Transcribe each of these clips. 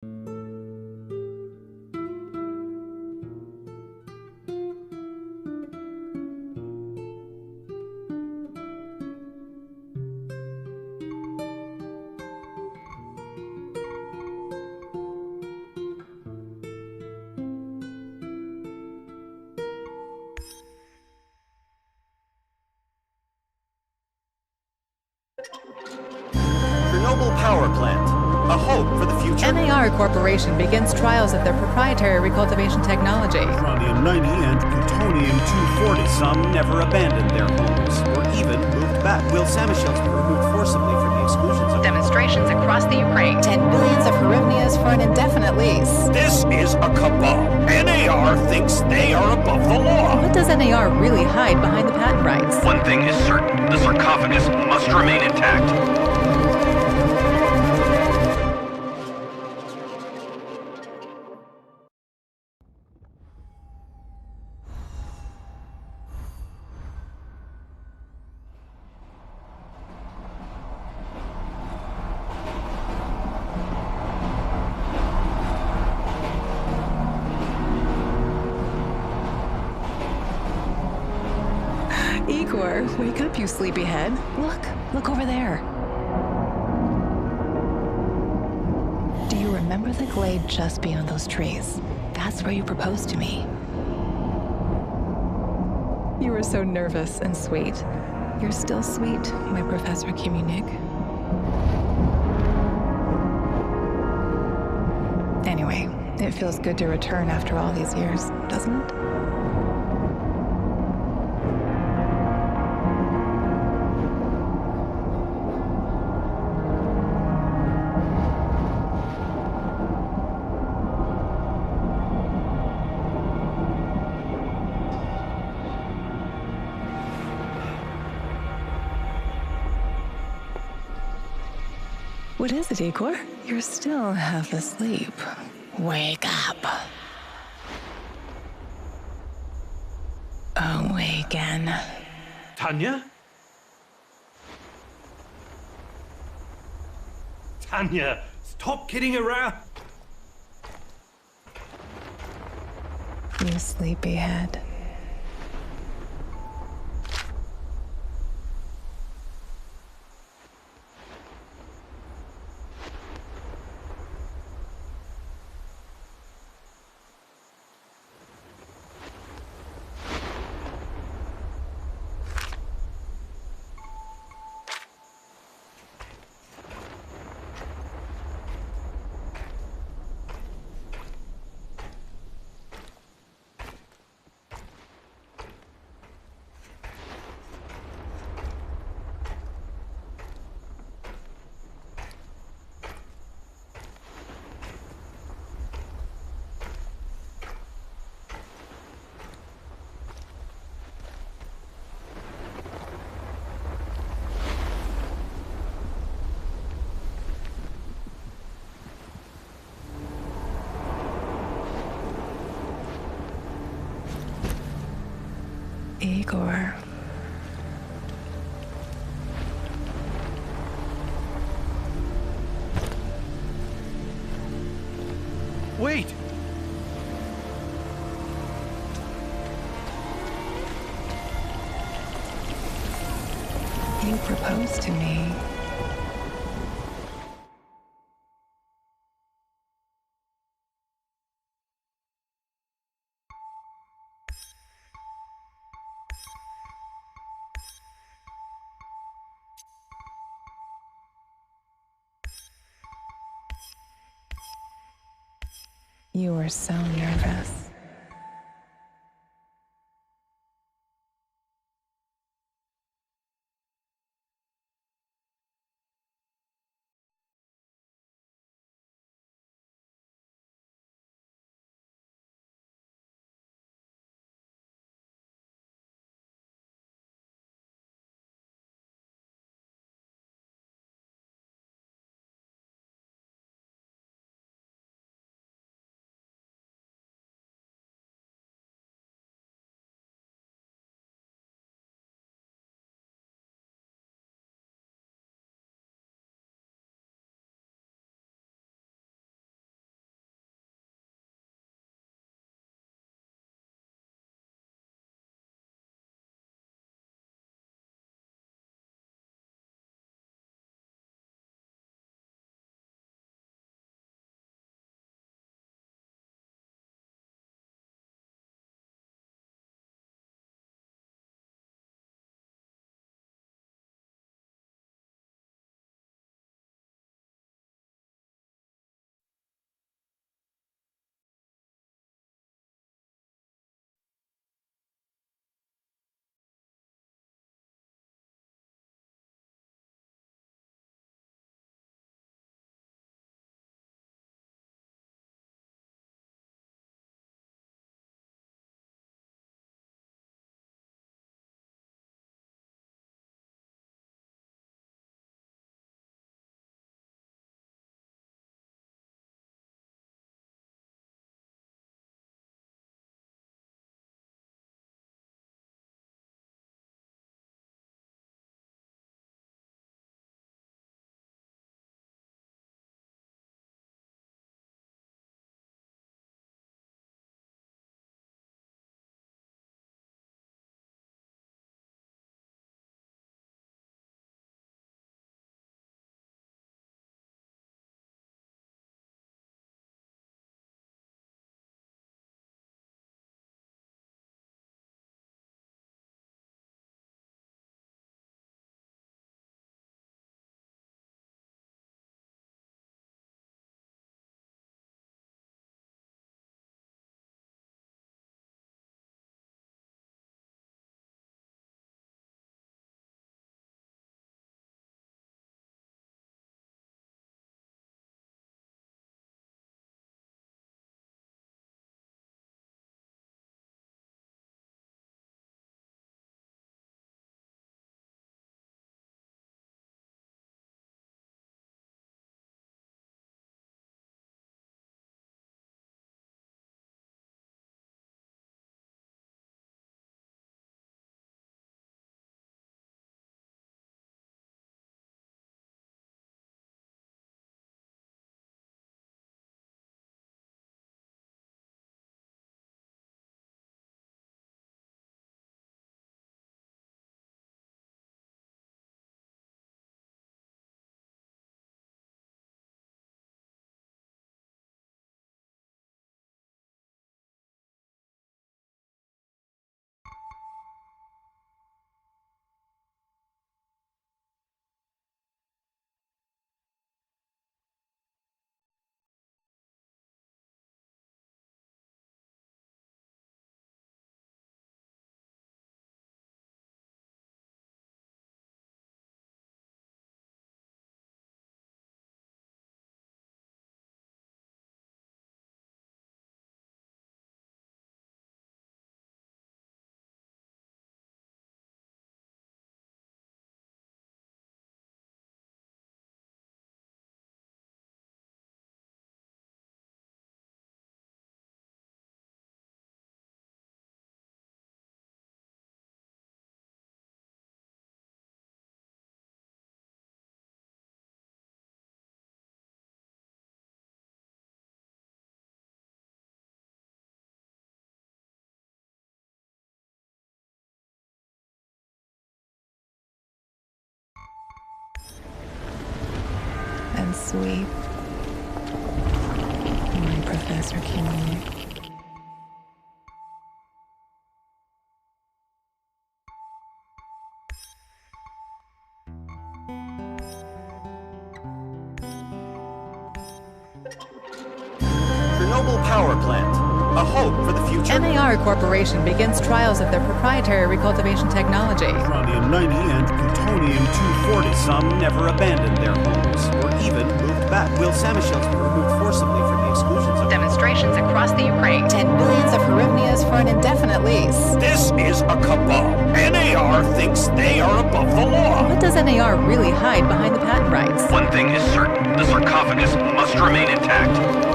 Chernobyl power plant. A hope for the future. NAR Corporation begins trials of their proprietary recultivation technology. Uranium-90 and plutonium-240. Some never abandoned their homes or even moved back. Will Samoshells be removed forcibly from the exclusion zone? Demonstrations across the Ukraine. 10 billions of hryvnias for an indefinite lease. This is a cabal. NAR thinks they are above the law. What does NAR really hide behind the patent rights? One thing is certain, the sarcophagus must remain intact. Igor, wake up, you sleepyhead. Look over there. Do you remember the glade just beyond those trees? That's where you proposed to me. You were so nervous and sweet. You're still sweet, my Professor Kimunik. Anyway, it feels good to return after all these years, doesn't it? What is it, Igor? You're still half asleep. Wake up. Awaken. Tanya? Tanya, stop kidding around. You sleepyhead. Igor. Wait! You proposed to me. You were so nervous. sweet. My Professor Kimmy. Chernobyl power plant. A hope for the future. NAR Corporation begins trials of their proprietary recultivation technology. Uranium-90 and plutonium-240. Some never abandoned their homes or even moved back. Will Samoshel's be removed forcibly from the exclusion zone? Demonstrations across the Ukraine. 10 billions of hryvnias for an indefinite lease. This is a cabal. NAR thinks they are above the law. What does NAR really hide behind the patent rights? One thing is certain. The sarcophagus must remain intact.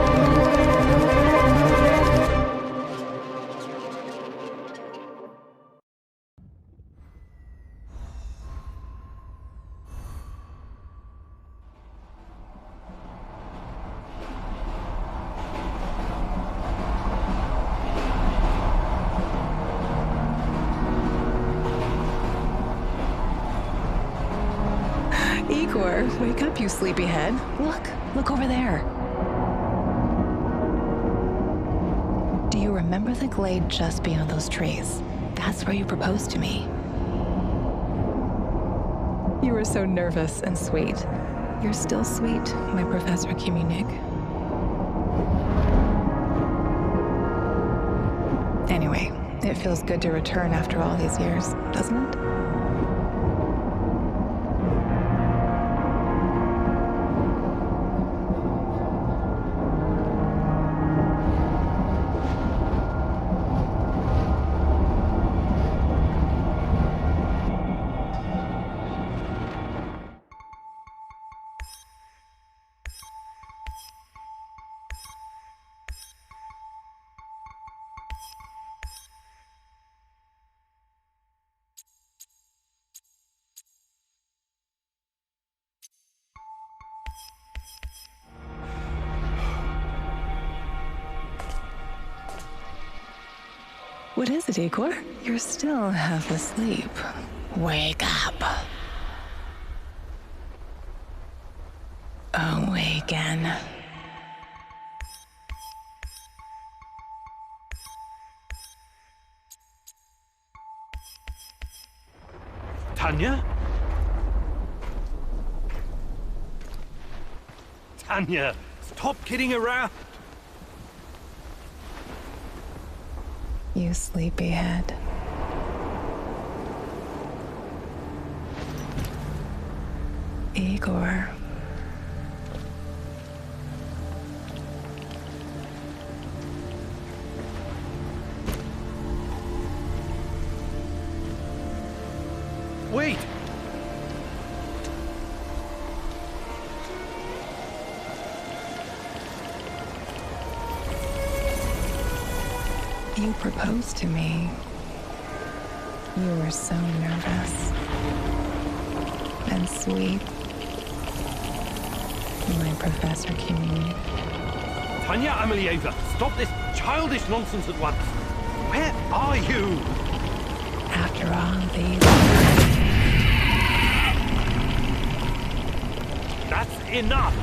Igor, wake up, you sleepyhead. Look over there. Do you remember the glade just beyond those trees? That's where you proposed to me. You were so nervous and sweet. You're still sweet, my Professor Kimmy. Anyway, it feels good to return after all these years, doesn't it? What is it, Igor? You're still half asleep. Wake up. Awaken. Tanya? Tanya, stop kidding around. You sleepyhead. Igor. Wait! You proposed to me. You were so nervous and sweet, my Professor Kimmy. Tanya Amelieva, stop this childish nonsense at once. Where are you? After all these, That's enough!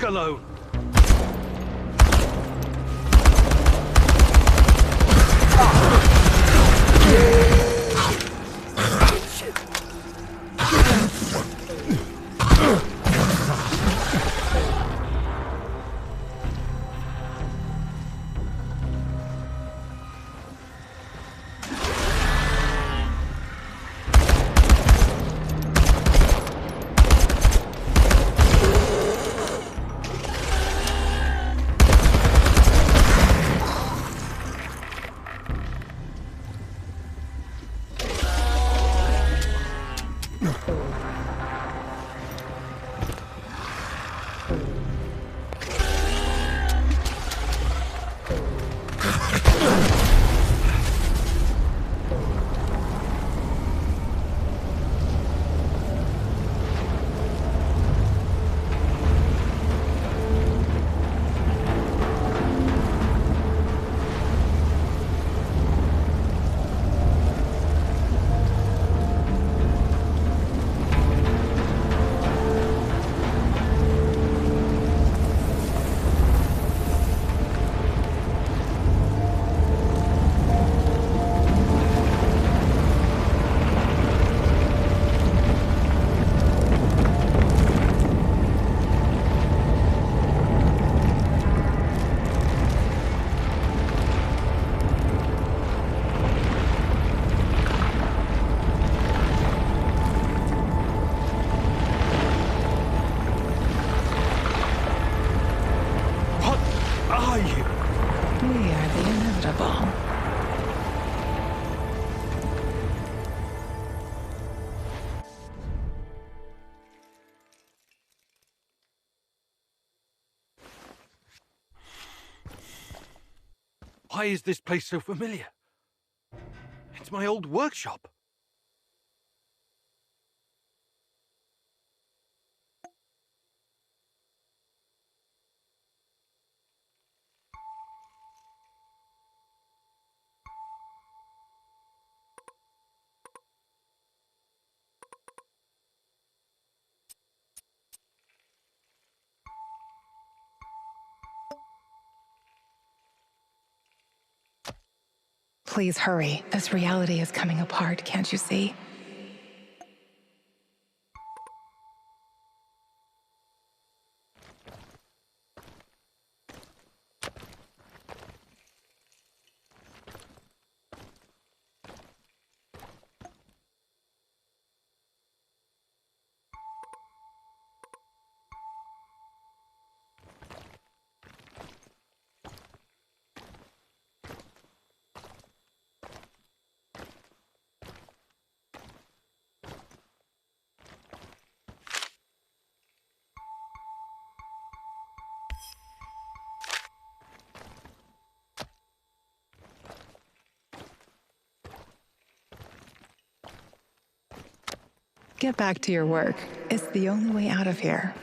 fuck alone. We are the inevitable. Why is this place so familiar? It's my old workshop. Please hurry. This reality is coming apart, can't you see? Get back to your work. It's the only way out of here.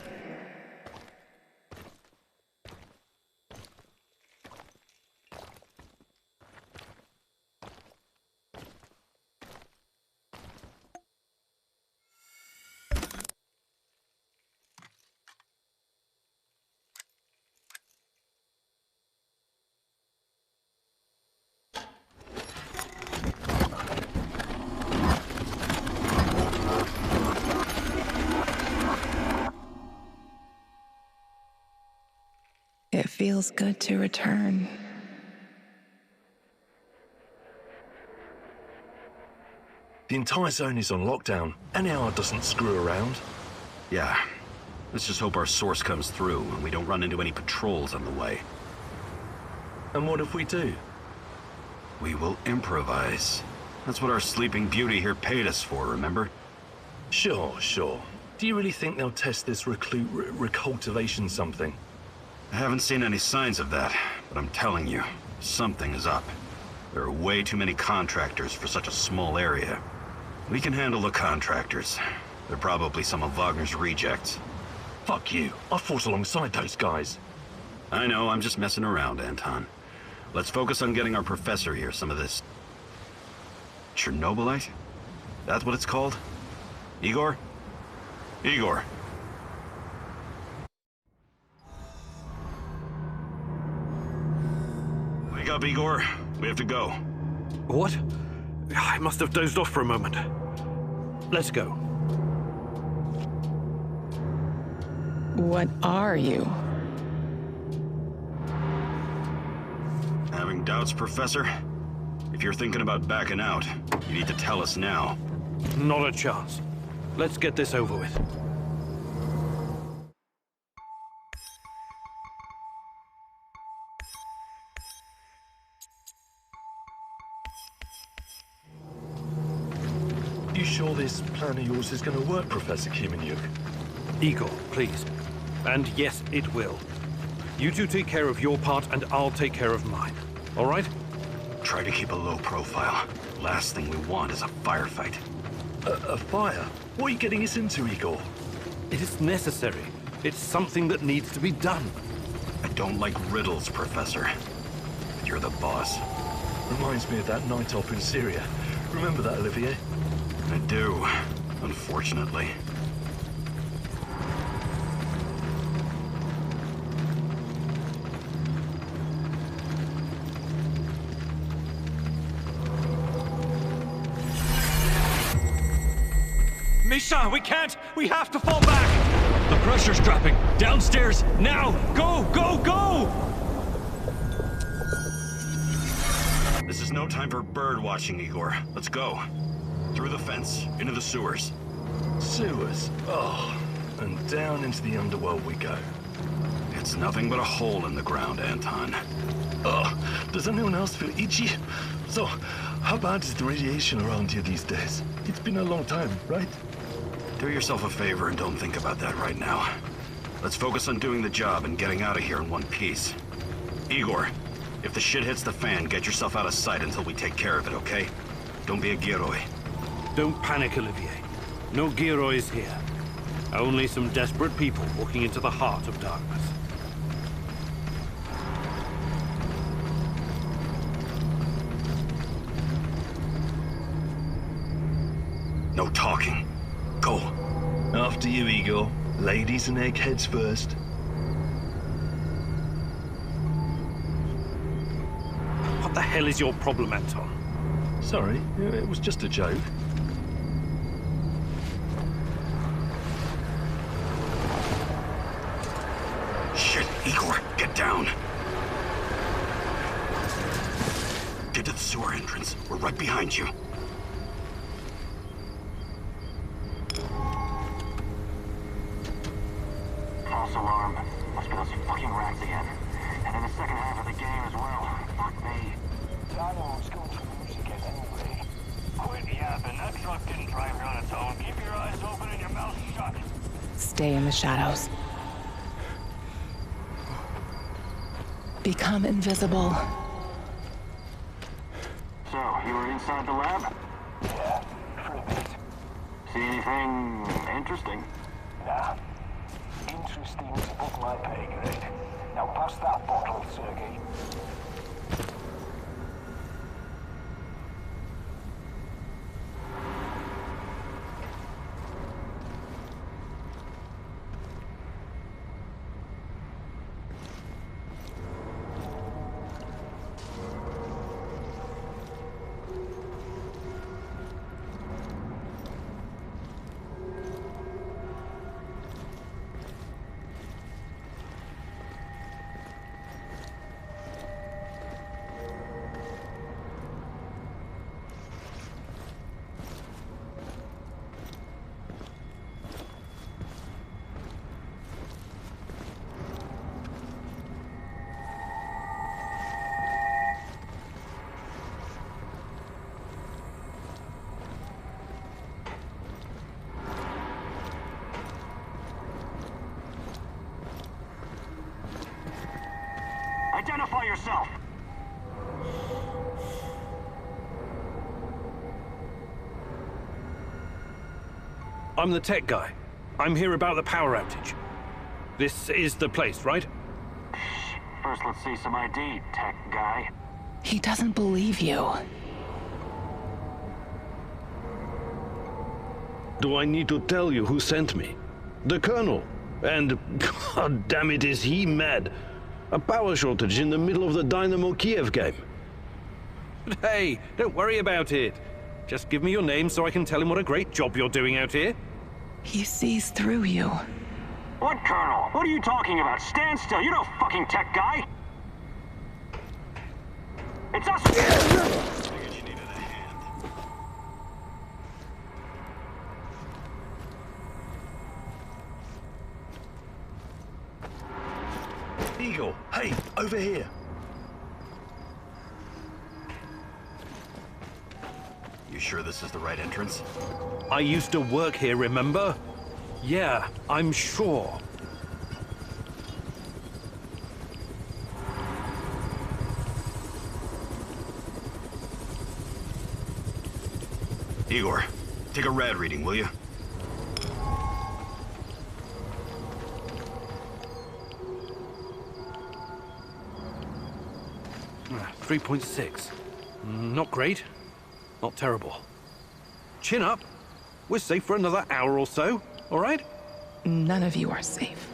It feels good to return. The entire zone is on lockdown. NAR doesn't screw around. Yeah. Let's just hope our source comes through and we don't run into any patrols on the way. And what if we do? We will improvise. That's what our Sleeping Beauty here paid us for, remember? Sure. Do you really think they'll test this recultivation something? I haven't seen any signs of that, but I'm telling you, something is up. There are way too many contractors for such a small area. We can handle the contractors. They're probably some of Wagner's rejects. Fuck you. I fought alongside those guys. I know, I'm just messing around, Anton. Let's focus on getting our professor here some of this... Chernobylite? That's what it's called? Igor? Igor. Wake up, Igor. We have to go. What? I must have dozed off for a moment. Let's go. What are you? Having doubts, Professor? If you're thinking about backing out, you need to tell us now. Not a chance. Let's get this over with. You sure this plan of yours is going to work, Professor Kimenyuk? Igor, please. And yes, it will. You two take care of your part, and I'll take care of mine. All right? Try to keep a low profile. Last thing we want is a firefight. A fire? What are you getting us into, Igor? It is necessary. It's something that needs to be done. I don't like riddles, Professor. But you're the boss. Reminds me of that night op in Syria. Remember that, Olivier? I do, unfortunately. Misha, we can't! We have to fall back! The pressure's dropping. Downstairs, now! Go, go, go! This is no time for bird watching, Igor. Let's go. Through the fence, into the sewers. Sewers? Oh, and down into the underworld we go. It's nothing but a hole in the ground, Anton. Oh, does anyone else feel itchy? So, how bad is the radiation around here these days? It's been a long time, right? Do yourself a favor and don't think about that right now. Let's focus on doing the job and getting out of here in one piece. Igor, if the shit hits the fan, get yourself out of sight until we take care of it, okay? Don't be a Giroi. Don't panic, Olivier. No Girois here. Only some desperate people walking into the heart of darkness. No talking. Go. After you, Igor. Ladies and eggheads first. What the hell is your problem, Anton? Sorry, it was just a joke. Shit, Igor, get down. Get to the sewer entrance. We're right behind you. False alarm. Must be those fucking rats again. And in the second half of the game as well. Fuck me. I know what's going through the music is anyway. Quit yapping. That truck didn't drive here on its own. Keep your eyes open and your mouth shut. Stay in the shadows. Become invisible. So, you were inside the lab? Yeah, for a bit. See anything interesting? Nah. Interesting's above my pay grade. Now pass that bottle, Sergei. Identify yourself! I'm the tech guy. I'm here about the power outage. This is the place, right? First, let's see some ID, tech guy. He doesn't believe you. Do I need to tell you who sent me? The Colonel. And, god damn it, is he mad. A power shortage in the middle of the Dynamo Kiev game. Hey, don't worry about it. Just give me your name so I can tell him what a great job you're doing out here. He sees through you. What, Colonel? What are you talking about? Stand still. You're no fucking tech guy. It's us. Figured you needed a hand. Eagle, hey, over here. You sure this is the right entrance? I used to work here, remember? Yeah, I'm sure. Igor, take a rad reading, will you? Ah, 3.6. Not great. Not terrible. Chin up. We're safe for another hour or so, all right? None of you are safe.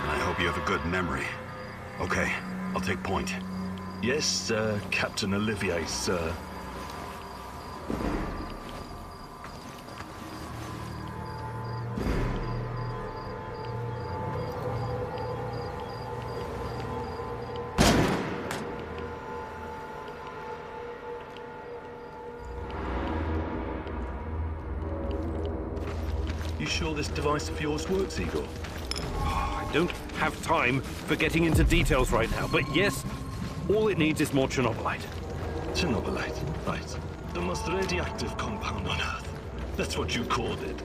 I hope you have a good memory. Okay, I'll take point. Yes, Captain Olivier, sir. You sure this device of yours works, Igor? I don't have time for getting into details right now, but yes, all it needs is more chernobylite. Chernobylite, right. The most radioactive compound on Earth. That's what you called it.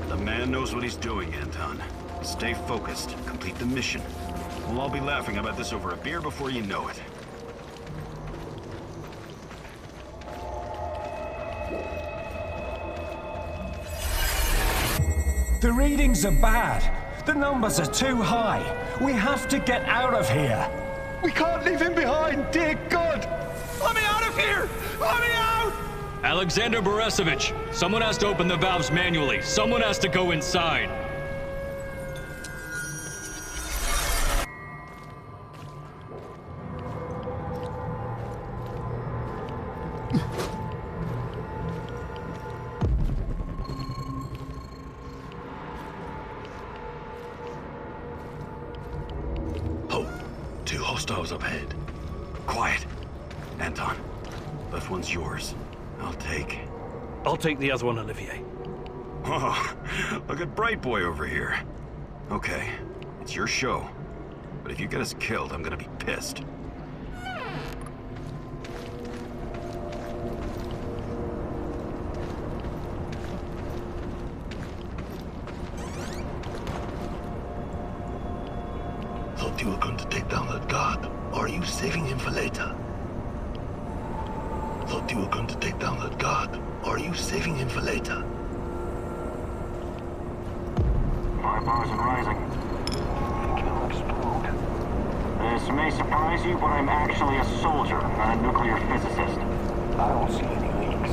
The man knows what he's doing, Anton. Stay focused, complete the mission. We'll all be laughing about this over a beer before you know it. The readings are bad. The numbers are too high. We have to get out of here. We can't leave him behind, dear God! Let me out of here! Let me out! Alexander Borisovich, someone has to open the valves manually. Someone has to go inside. Oh, two hostiles up ahead. Quiet. Anton, left one's yours. I'll take the other one, Olivier. Oh, look at Bright Boy over here. Okay, it's your show. But if you get us killed, I'm gonna be pissed. Thought you were going to take down that guard. Or are you saving him for later? Thought you were going to take down that guard. Or are you saving him for later? 5 bars and rising. Think he'll explode. This may surprise you, but I'm actually a soldier, not a nuclear physicist. I don't see any leaks.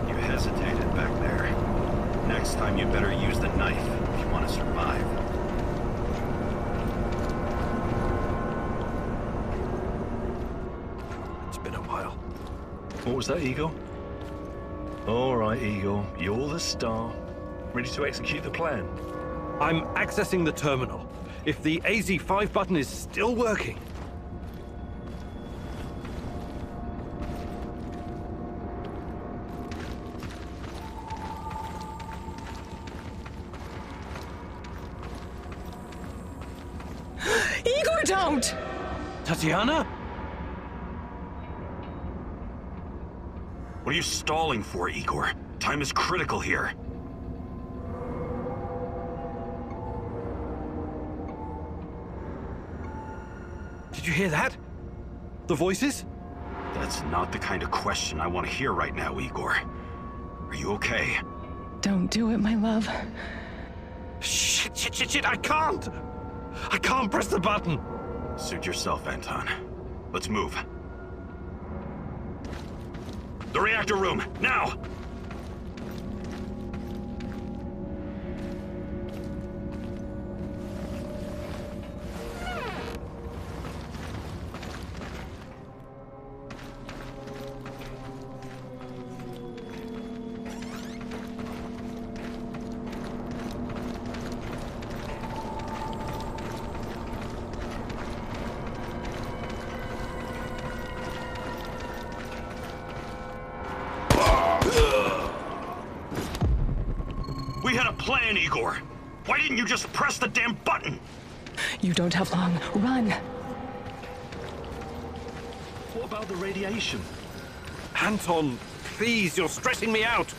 You hesitated back there. Next time you better use the knife if you want to survive. It's been a while. What was that, Eagle? All right, Eagle. You're the star. Ready to execute the plan? I'm accessing the terminal. If the AZ5 button is still working. Igor, don't! Tatiana? What are you stalling for, Igor? Time is critical here. Did you hear that? The voices? That's not the kind of question I want to hear right now, Igor. Are you okay? Don't do it, my love. Shit, I can't! I can't press the button! Suit yourself, Anton. Let's move. The reactor room, now! We had a plan, Igor. Why didn't you just press the damn button? You don't have long. Run! What about the radiation? Anton, please, you're stressing me out.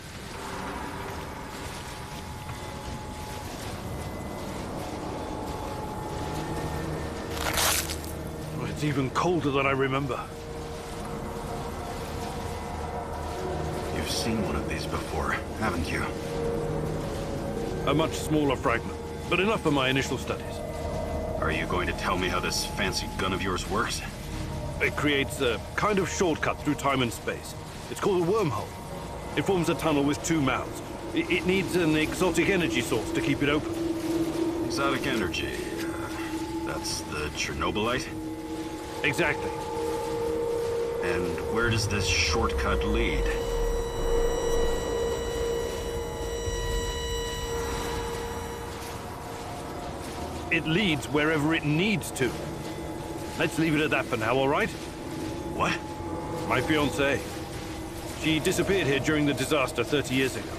Oh, it's even colder than I remember. You've seen one of these before, haven't you? A much smaller fragment, but enough for my initial studies. Are you going to tell me how this fancy gun of yours works? It creates a kind of shortcut through time and space. It's called a wormhole. It forms a tunnel with two mouths. It needs an exotic energy source to keep it open. Exotic energy. That's the chernobylite? Exactly. And where does this shortcut lead? It leads wherever it needs to. Let's leave it at that for now, all right? What? My fiancée. She disappeared here during the disaster 30 years ago.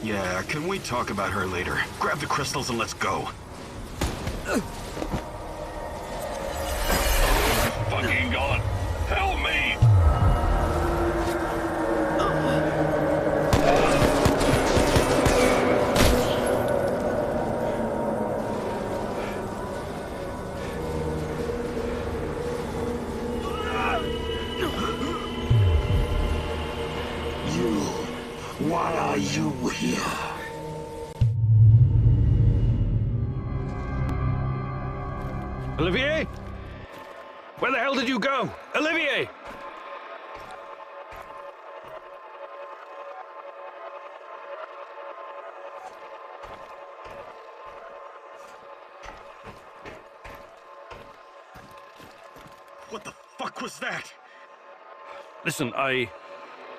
Yeah, can we talk about her later? Grab the crystals and let's go. Fucking gone. Help me! Why are you here? Olivier? Where the hell did you go? Olivier! What the fuck was that? Listen,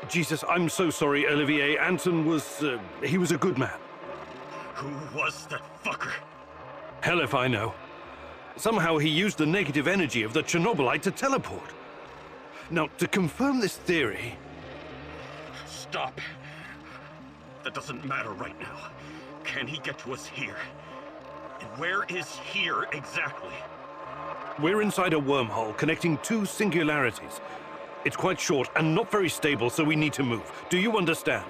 Jesus, I'm so sorry, Olivier. Anton was, he was a good man. Who was that fucker? Hell if I know. Somehow he used the negative energy of the chernobylite to teleport. Now, to confirm this theory... Stop. That doesn't matter right now. Can he get to us here? And where is here exactly? We're inside a wormhole connecting two singularities. It's quite short and not very stable, so we need to move. Do you understand?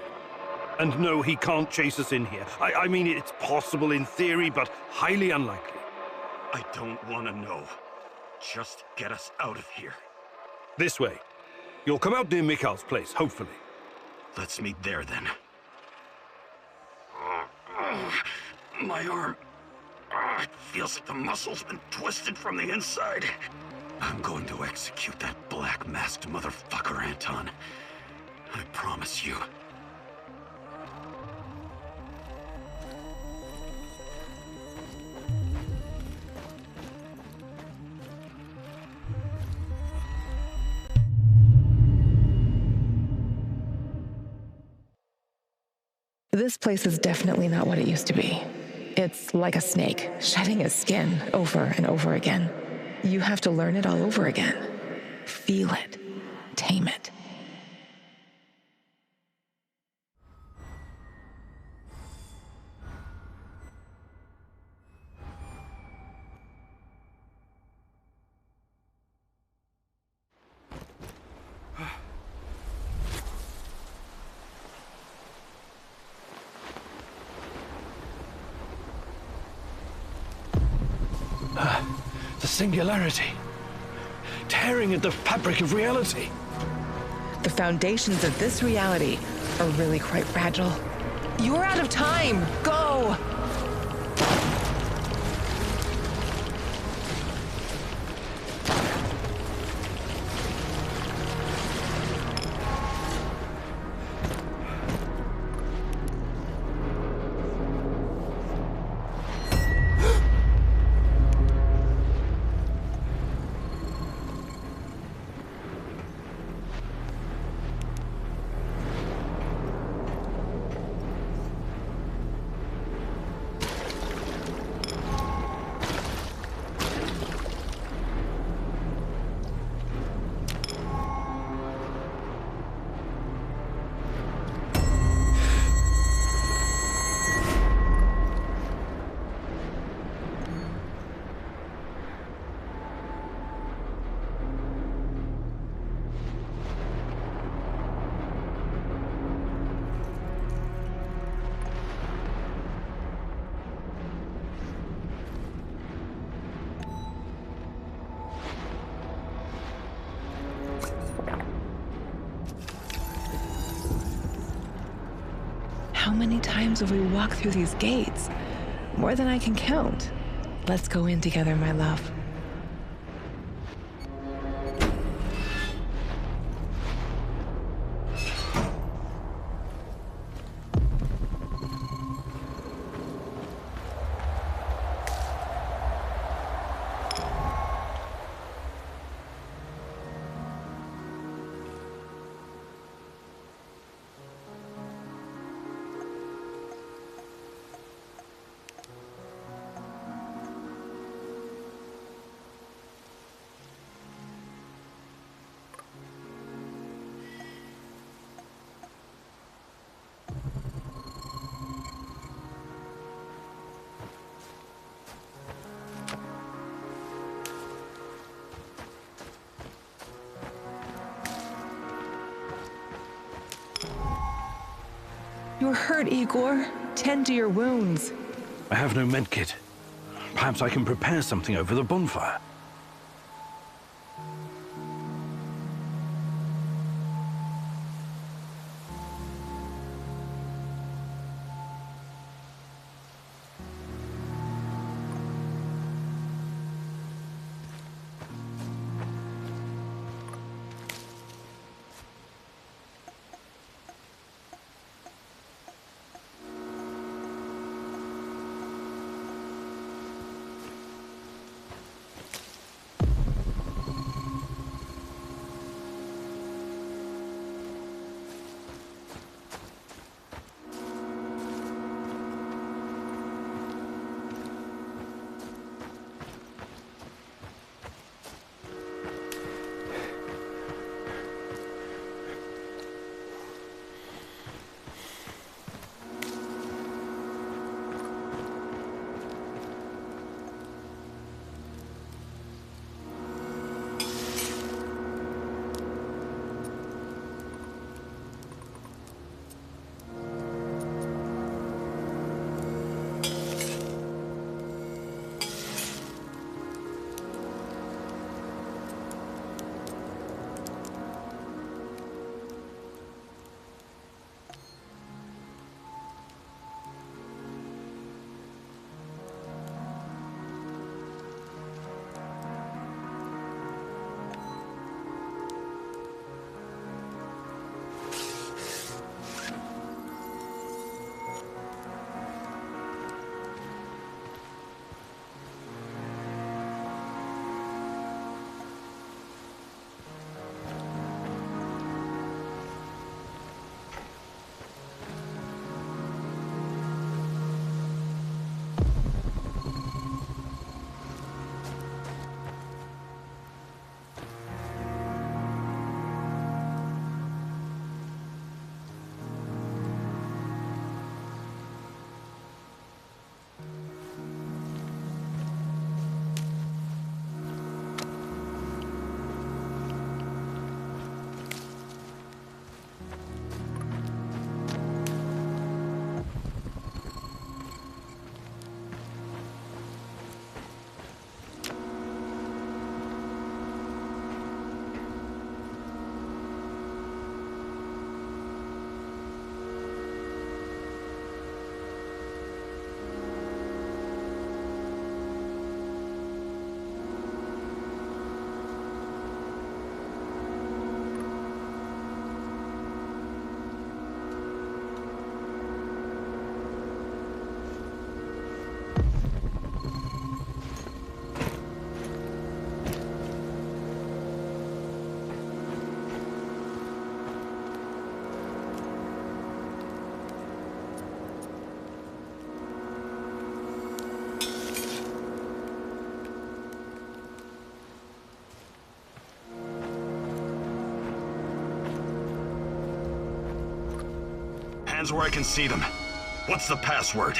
And no, he can't chase us in here. I mean, it's possible in theory, but highly unlikely. I don't want to know. Just get us out of here. This way. You'll come out near Mikhail's place, hopefully. Let's meet there, then. My arm. It feels like the muscle's been twisted from the inside. I'm going to execute that black-masked motherfucker, Anton. I promise you. This place is definitely not what it used to be. It's like a snake, shedding its skin over and over again. You have to learn it all over again. Feel it. Tame it. singularity. Tearing at the fabric of reality. The foundations of this reality are really quite fragile. You're out of time! Go! How many times have we walked through these gates? More than I can count. Let's go in together, my love. You're hurt, Igor. Tend to your wounds. I have no medkit. Perhaps I can prepare something over the bonfire. hands where I can see them. What's the password?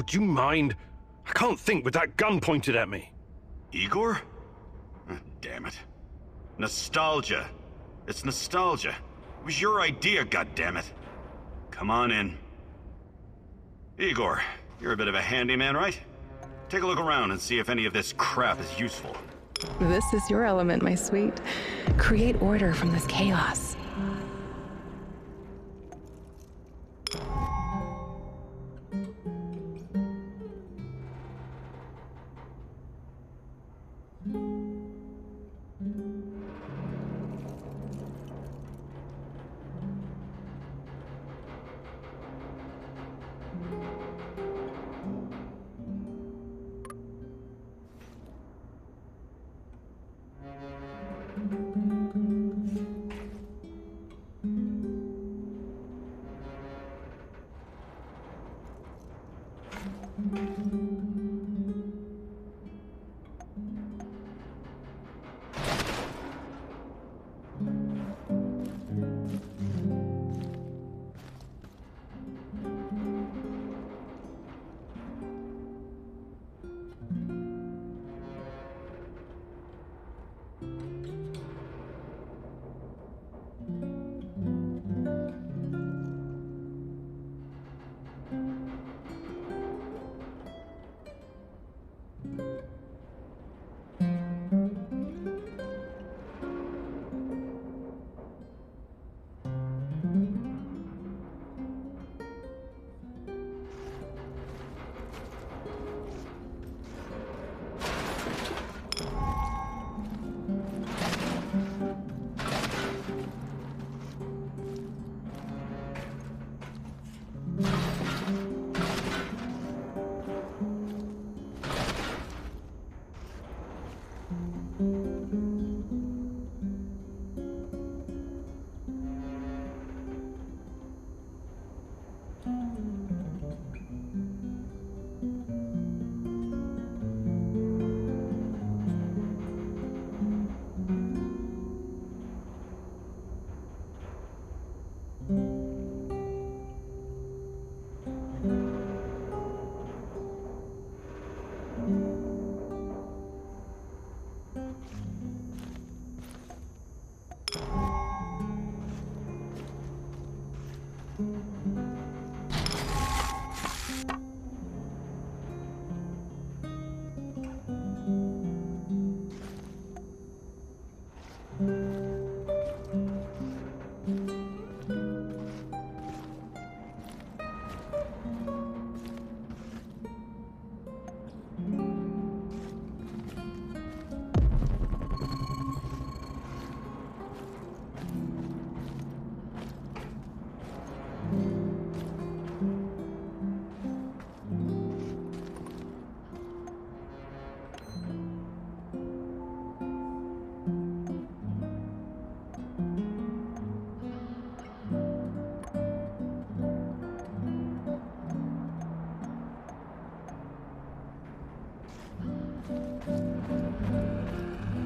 Would you mind? I can't think with that gun pointed at me. Igor? Damn it. Nostalgia. It's nostalgia. It was your idea, goddammit. Come on in. Igor, you're a bit of a handyman, right? Take a look around and see if any of this crap is useful. This is your element, my sweet. Create order from this chaos.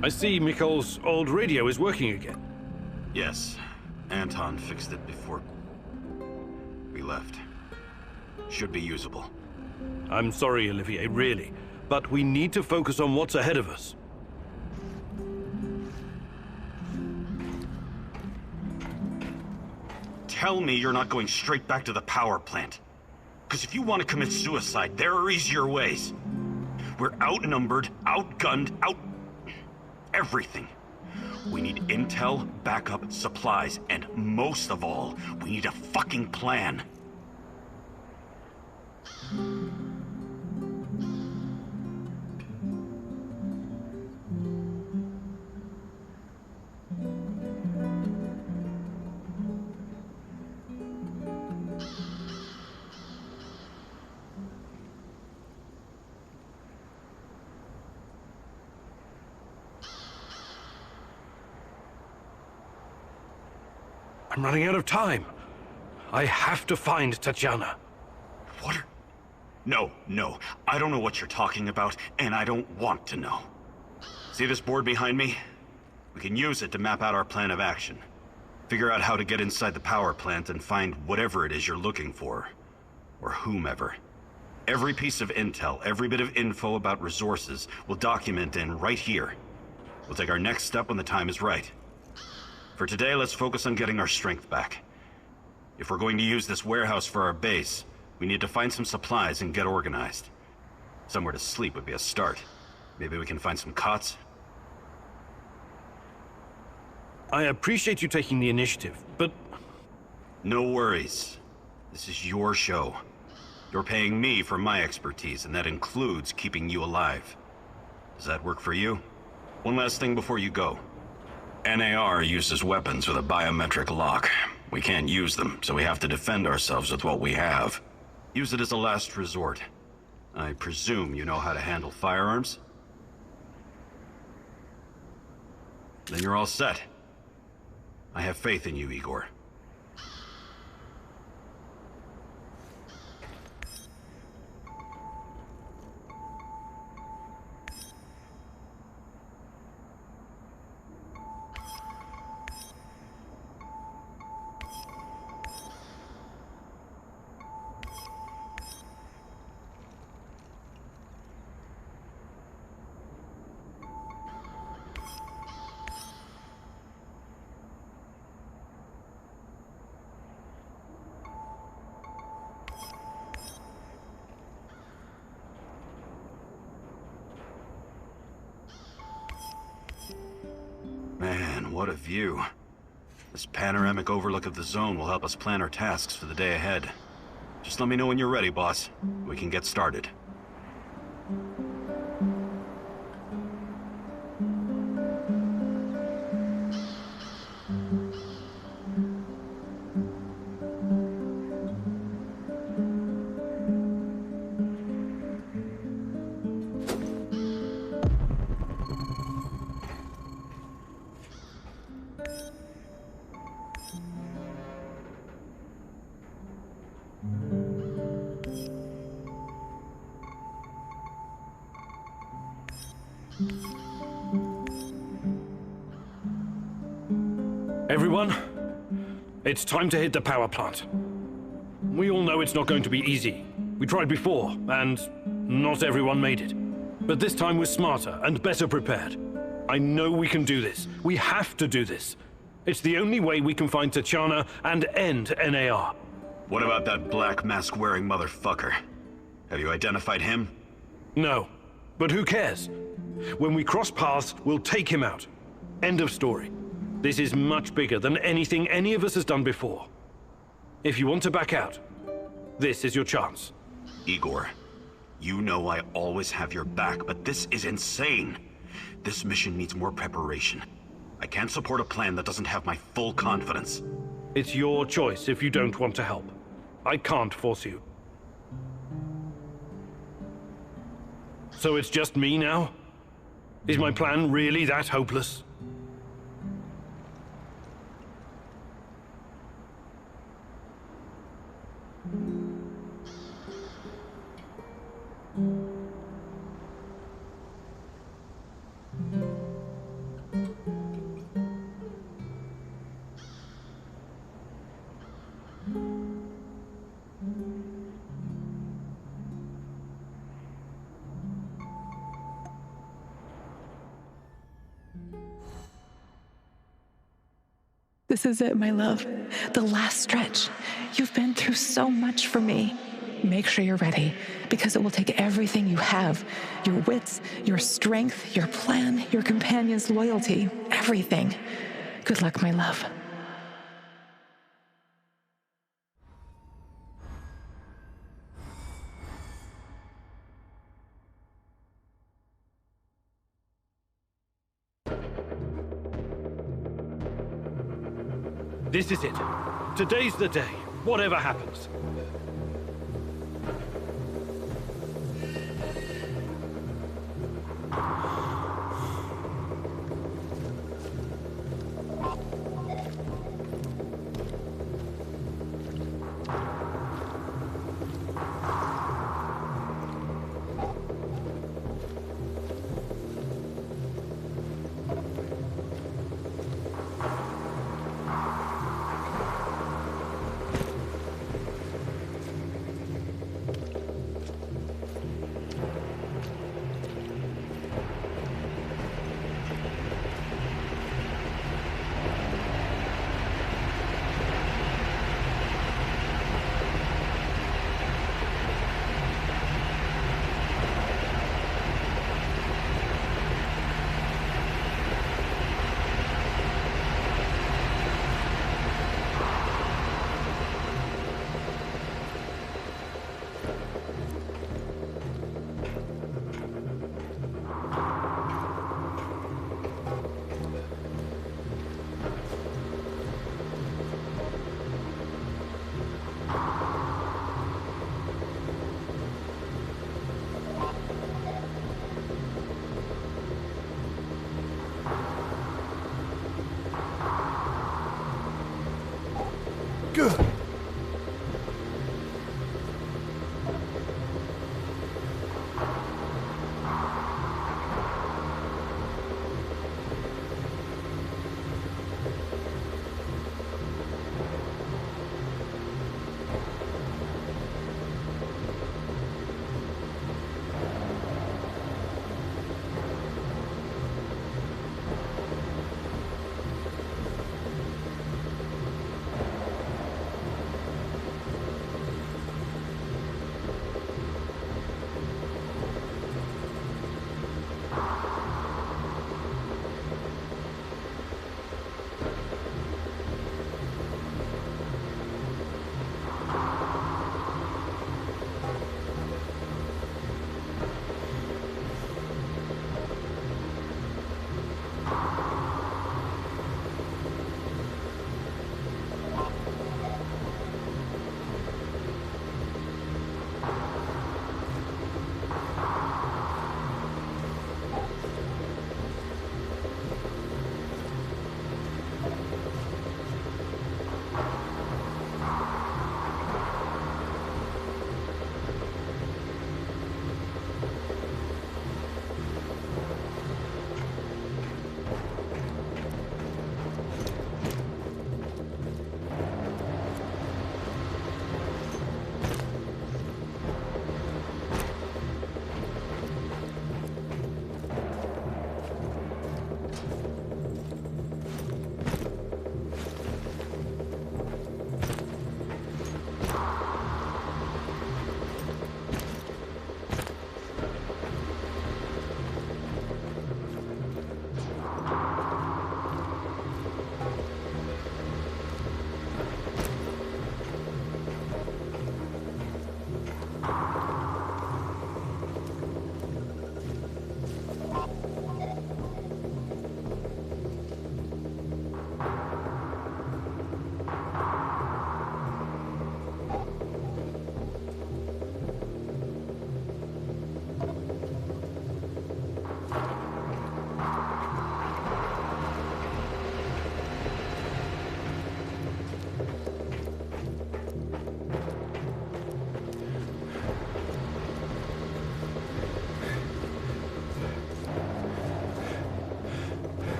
I see Mikol's old radio is working again. Yes. Anton fixed it before we left. Should be usable. I'm sorry, Olivier, really. But we need to focus on what's ahead of us. Tell me you're not going straight back to the power plant. Because if you want to commit suicide, there are easier ways. We're outnumbered, outgunned, everything. We need intel, backup, supplies, and most of all, we need a fucking plan. I'm running out of time. I have to find Tatiana. What are... No. I don't know what you're talking about, and I don't want to know. See this board behind me? We can use it to map out our plan of action. Figure out how to get inside the power plant and find whatever it is you're looking for. Or whomever. Every piece of intel, every bit of info about resources, we'll document in right here. We'll take our next step when the time is right. For today, let's focus on getting our strength back. If we're going to use this warehouse for our base, we need to find some supplies and get organized. Somewhere to sleep would be a start. Maybe we can find some cots? I appreciate you taking the initiative, but... No worries. This is your show. You're paying me for my expertise, and that includes keeping you alive. Does that work for you? One last thing before you go. NAR uses weapons with a biometric lock. We can't use them, so we have to defend ourselves with what we have. Use it as a last resort. I presume you know how to handle firearms? Then you're all set. I have faith in you, Igor. Man, what a view. This panoramic overlook of the zone will help us plan our tasks for the day ahead. Just let me know when you're ready, boss. We can get started. Everyone, it's time to hit the power plant. We all know it's not going to be easy. We tried before, and not everyone made it. But this time we're smarter and better prepared. I know we can do this. We have to do this. It's the only way we can find Tatiana and end NAR. What about that black mask-wearing motherfucker? Have you identified him? No, but who cares? When we cross paths, we'll take him out. End of story. This is much bigger than anything any of us has done before. If you want to back out, this is your chance. Igor, you know I always have your back, but this is insane. This mission needs more preparation. I can't support a plan that doesn't have my full confidence. It's your choice if you don't want to help. I can't force you. So it's just me now? Is my plan really that hopeless? This is it, my love. The last stretch. You've been through so much for me. Make sure you're ready, because it will take everything you have. Your wits, your strength, your plan, your companion's loyalty, everything. everything. Good luck, my love. This is it. Today's the day, whatever happens.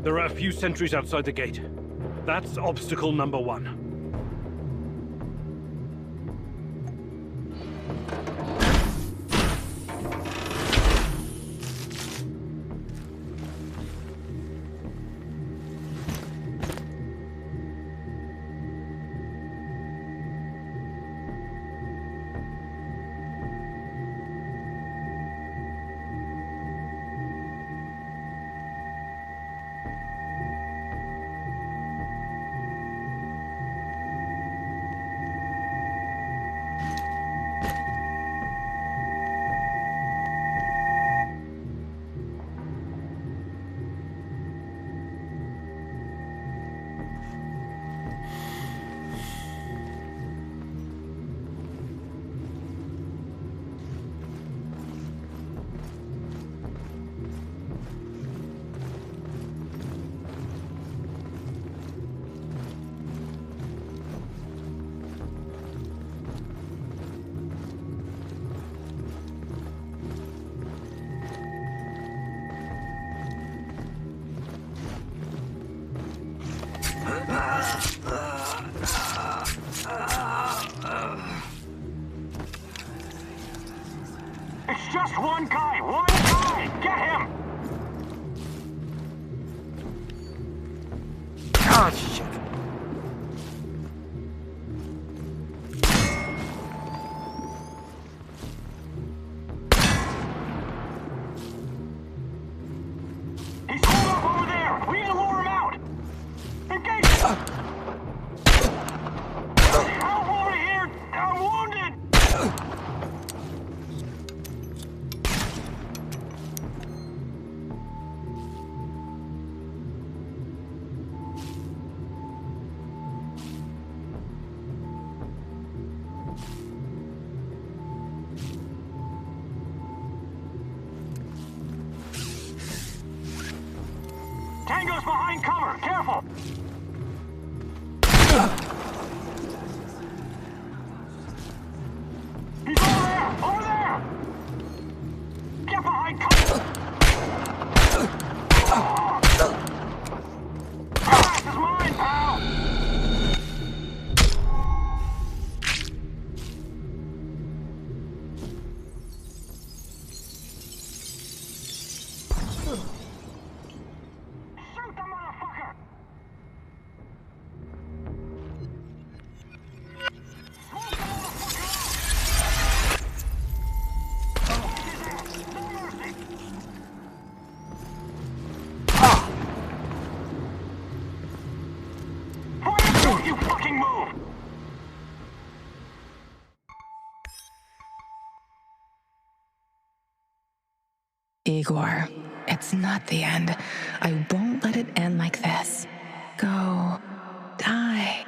There are a few sentries outside the gate. That's obstacle number 1. It's just one guy! One guy! Get him! Oh, shit. He's holed up over there! We need to lure him out! Engage! Help over here! I'm wounded! Tango's behind cover! Careful! He's over there! Over there! Get behind cover! This is mine, pal! Shoot the motherfucker! Smoke the motherfucker out! He's there! No mercy! Fire! Don't you fucking move! Igor, it's not the end. I won't let it end like this. Go. Die.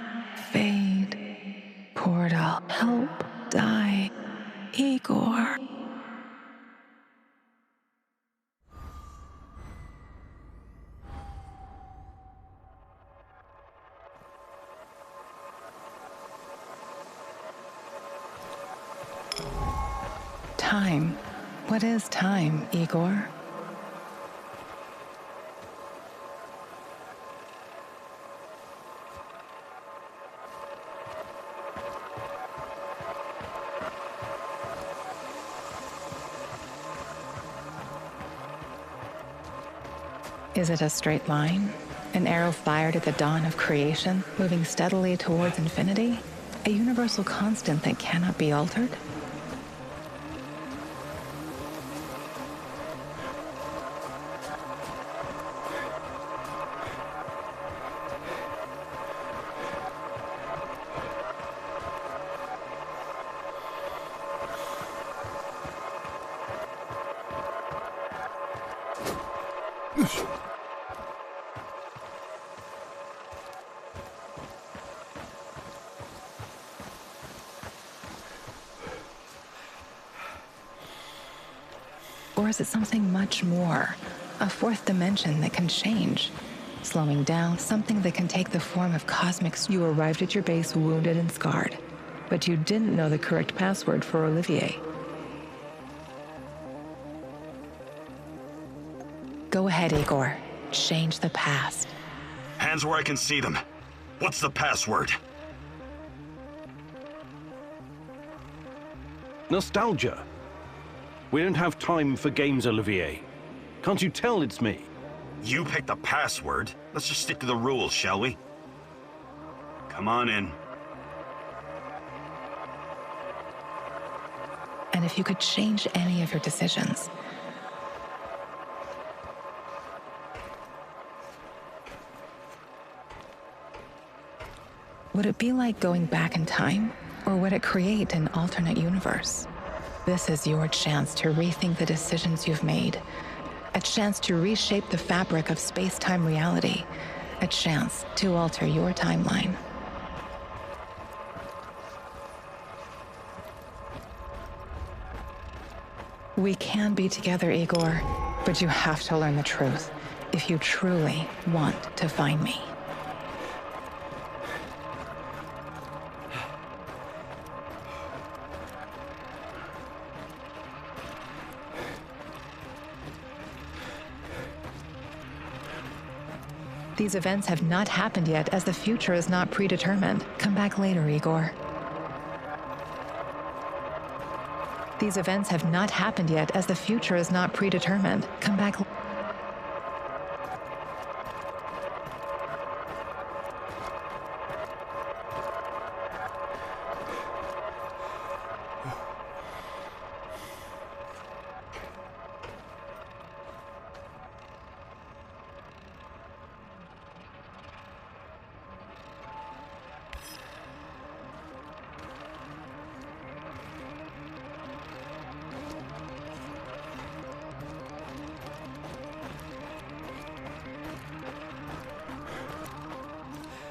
Fade. Portal. Help. Die. Igor. Time. What is time, Igor? Is it a straight line? An arrow fired at the dawn of creation, moving steadily towards infinity? A universal constant that cannot be altered? Or is it something much more? A fourth dimension that can change? Slowing down, something that can take the form of cosmic... You arrived at your base wounded and scarred, but you didn't know the correct password for Olivier. Go ahead, Igor. change the past. Hands where I can see them. What's the password? Nostalgia. We don't have time for games, Olivier. Can't you tell it's me? You picked the password. Let's just stick to the rules, shall we? Come on in. And if you could change any of your decisions, would it be like going back in time, or would it create an alternate universe? This is your chance to rethink the decisions you've made, a chance to reshape the fabric of space-time reality, a chance to alter your timeline. We can be together, Igor, but you have to learn the truth if you truly want to find me. These events have not happened yet, as the future is not predetermined. Come back later, Igor. These events have not happened yet, as the future is not predetermined. Come back.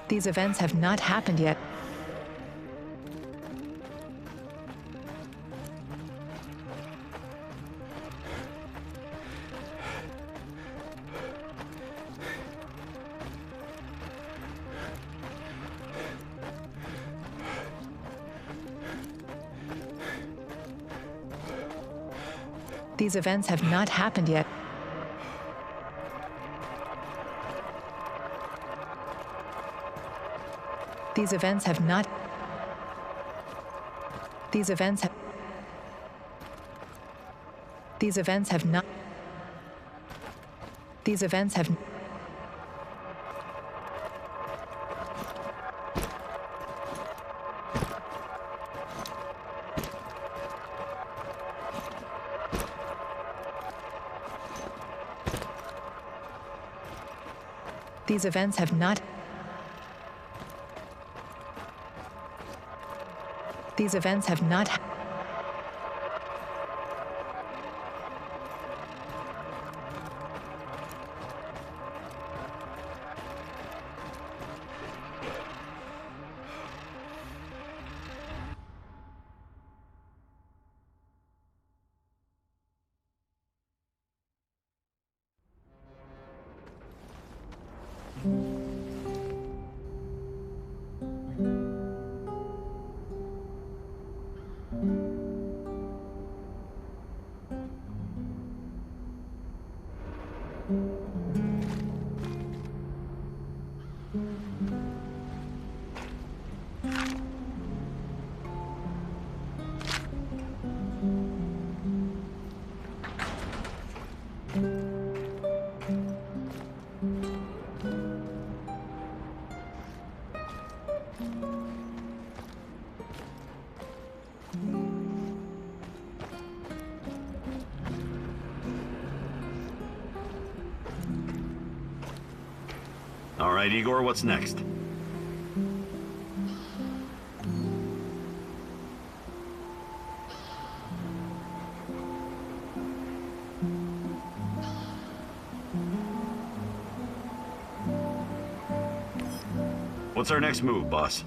These events have not happened yet. These events have not happened yet. These events have not. These events have. These events have not. These events have. These events have not. These events have not. All right, Igor, what's next? What's our next move, boss?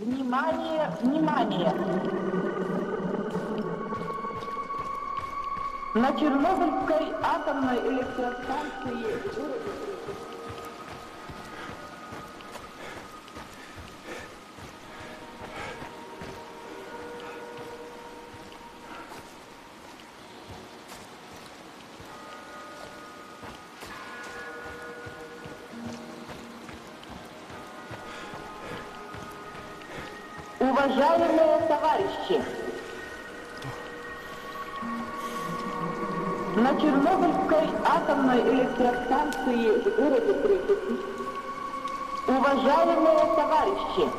Внимание, внимание! На Чернобыльской атомной электростанции в городе Уважаемые товарищи, на Чернобыльской атомной электростанции в городе Припяти, уважаемые товарищи,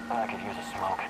I could use a smoke.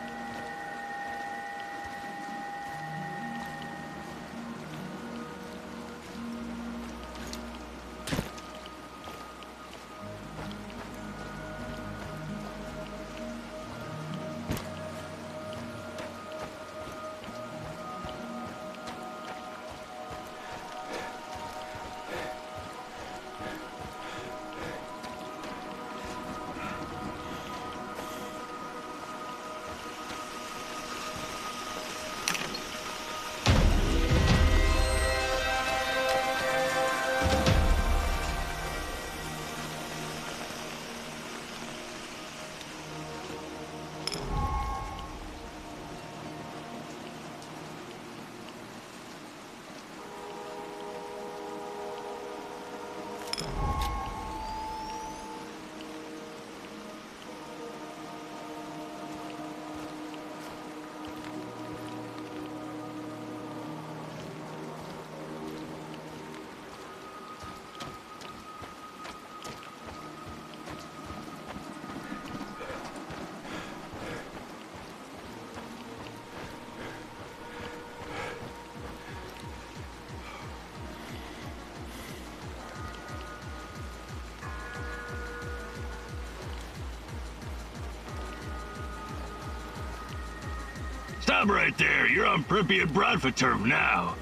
Stop right there. You're on Pripyat Bratva turf now.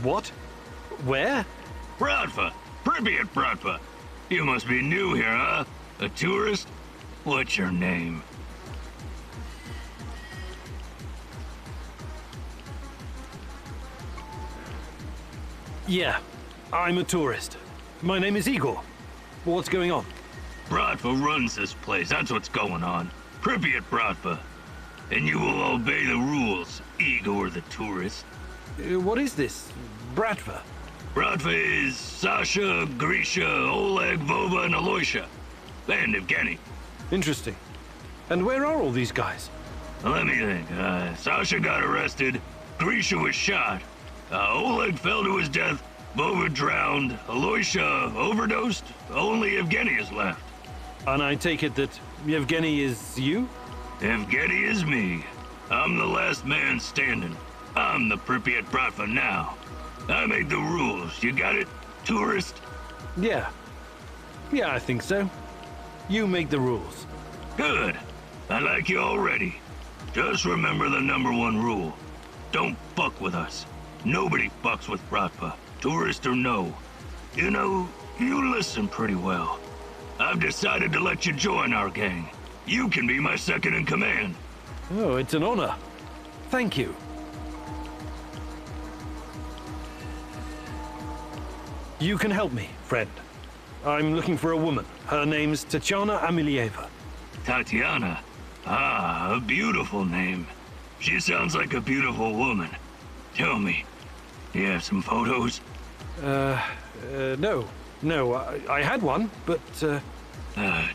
What? Where? Bratva. Pripyat Bratva. You must be new here, huh? A tourist? What's your name? Yeah, I'm a tourist. My name is Igor. What's going on? Bratva runs this place. That's what's going on. Pripyat Bratva. And you will obey the rules, Igor the tourist. What is this? Bratva? Bratva is Sasha, Grisha, Oleg, Vova, and Aloysia. And Evgeny. Interesting. And where are all these guys? Let me think. Sasha got arrested. Grisha was shot. Oleg fell to his death. Vova drowned. Aloysia overdosed. Only Evgeny is left. And I take it that Yevgeny is you? Evgeny is me. I'm the last man standing. I'm the Pripyat Bratva now. I made the rules. You got it, tourist? Yeah. Yeah, I think so. You make the rules. Good. I like you already. Just remember the #1 rule. Don't fuck with us. Nobody fucks with Bratva, tourist or no. You know, you listen pretty well. I've decided to let you join our gang. You can be my second in command. Oh, it's an honor. Thank you. You can help me, friend. I'm looking for a woman. Her name's Tatiana Amelieva. Tatiana? Ah, a beautiful name. She sounds like a beautiful woman. Tell me, do you have some photos? No. No, I had one, but,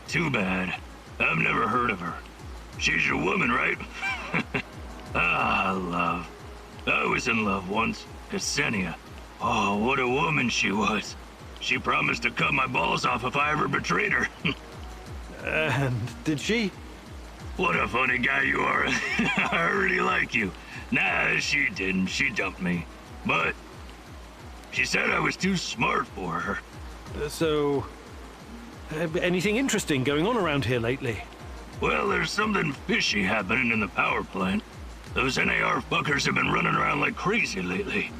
Too bad. I've never heard of her. She's your woman, right? Ah, love. I was in love once. Ksenia. Oh, what a woman she was. She promised to cut my balls off if I ever betrayed her. And did she? What a funny guy you are. I really like you. Nah, she didn't. She dumped me. But she said I was too smart for her. So, Anything interesting going on around here lately? Well, there's something fishy happening in the power plant. Those NAR fuckers have been running around like crazy lately.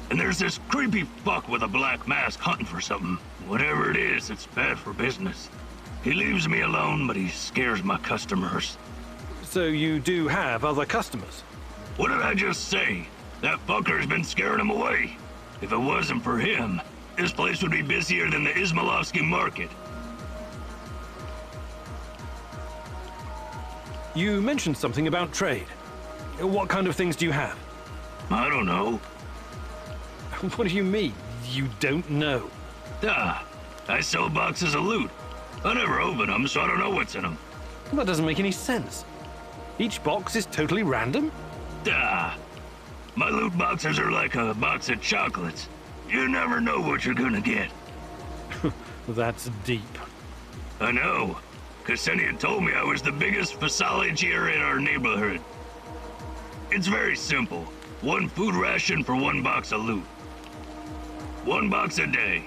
And there's this creepy fuck with a black mask hunting for something. Whatever it is, it's bad for business. He leaves me alone, but he scares my customers. So you do have other customers? What did I just say? That fucker's been scaring them away. If it wasn't for him, this place would be busier than the Izmailovsky market. You mentioned something about trade. What kind of things do you have? I don't know. What do you mean, you don't know? I sell boxes of loot. I never open them, so I don't know what's in them. That doesn't make any sense. Each box is totally random? My loot boxes are like a box of chocolates. You never know what you're gonna get. That's deep. I know. Ksenia told me I was the biggest phasalliager in our neighborhood. It's very simple. One food ration for one box of loot. 1 box a day.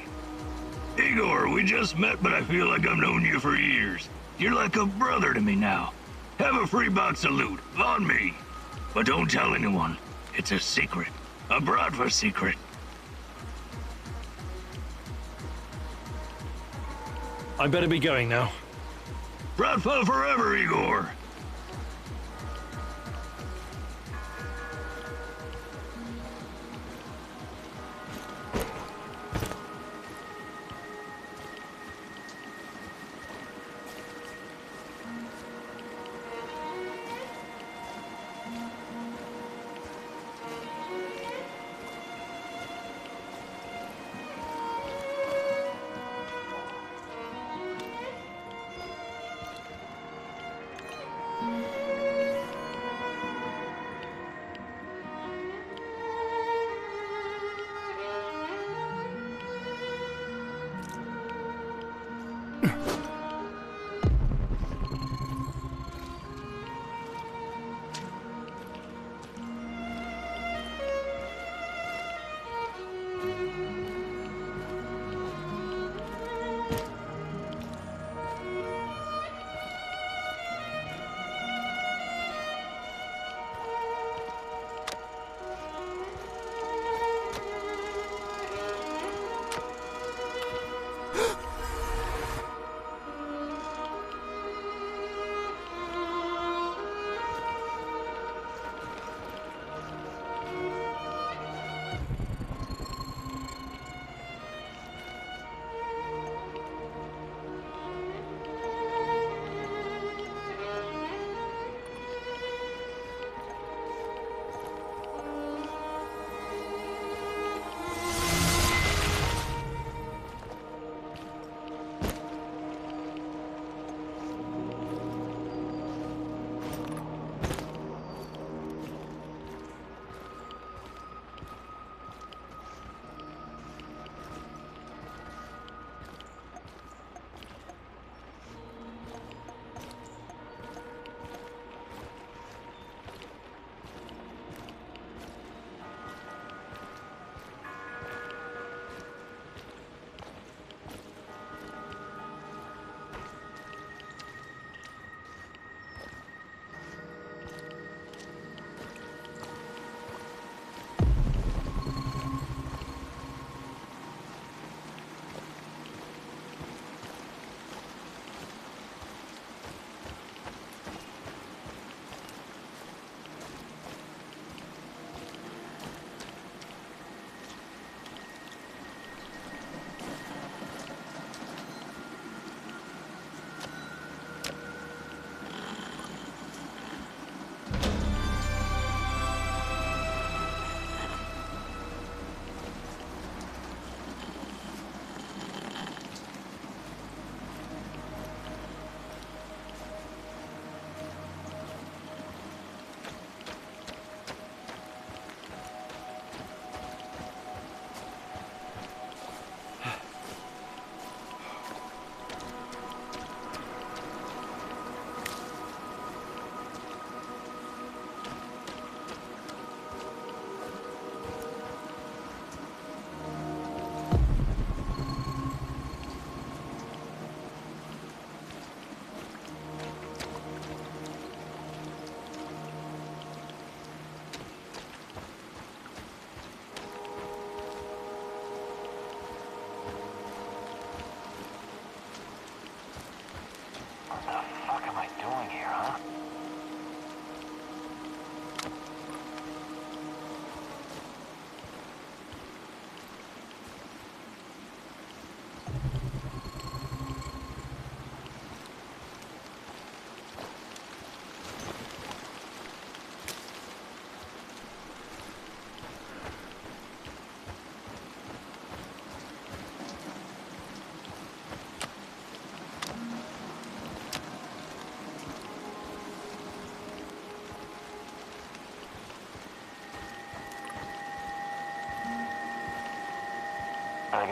Igor, we just met, but I feel like I've known you for years. You're like a brother to me now. Have a free box of loot, on me. But don't tell anyone. It's a secret. A Bratva secret. I better be going now. Bratva forever, Igor!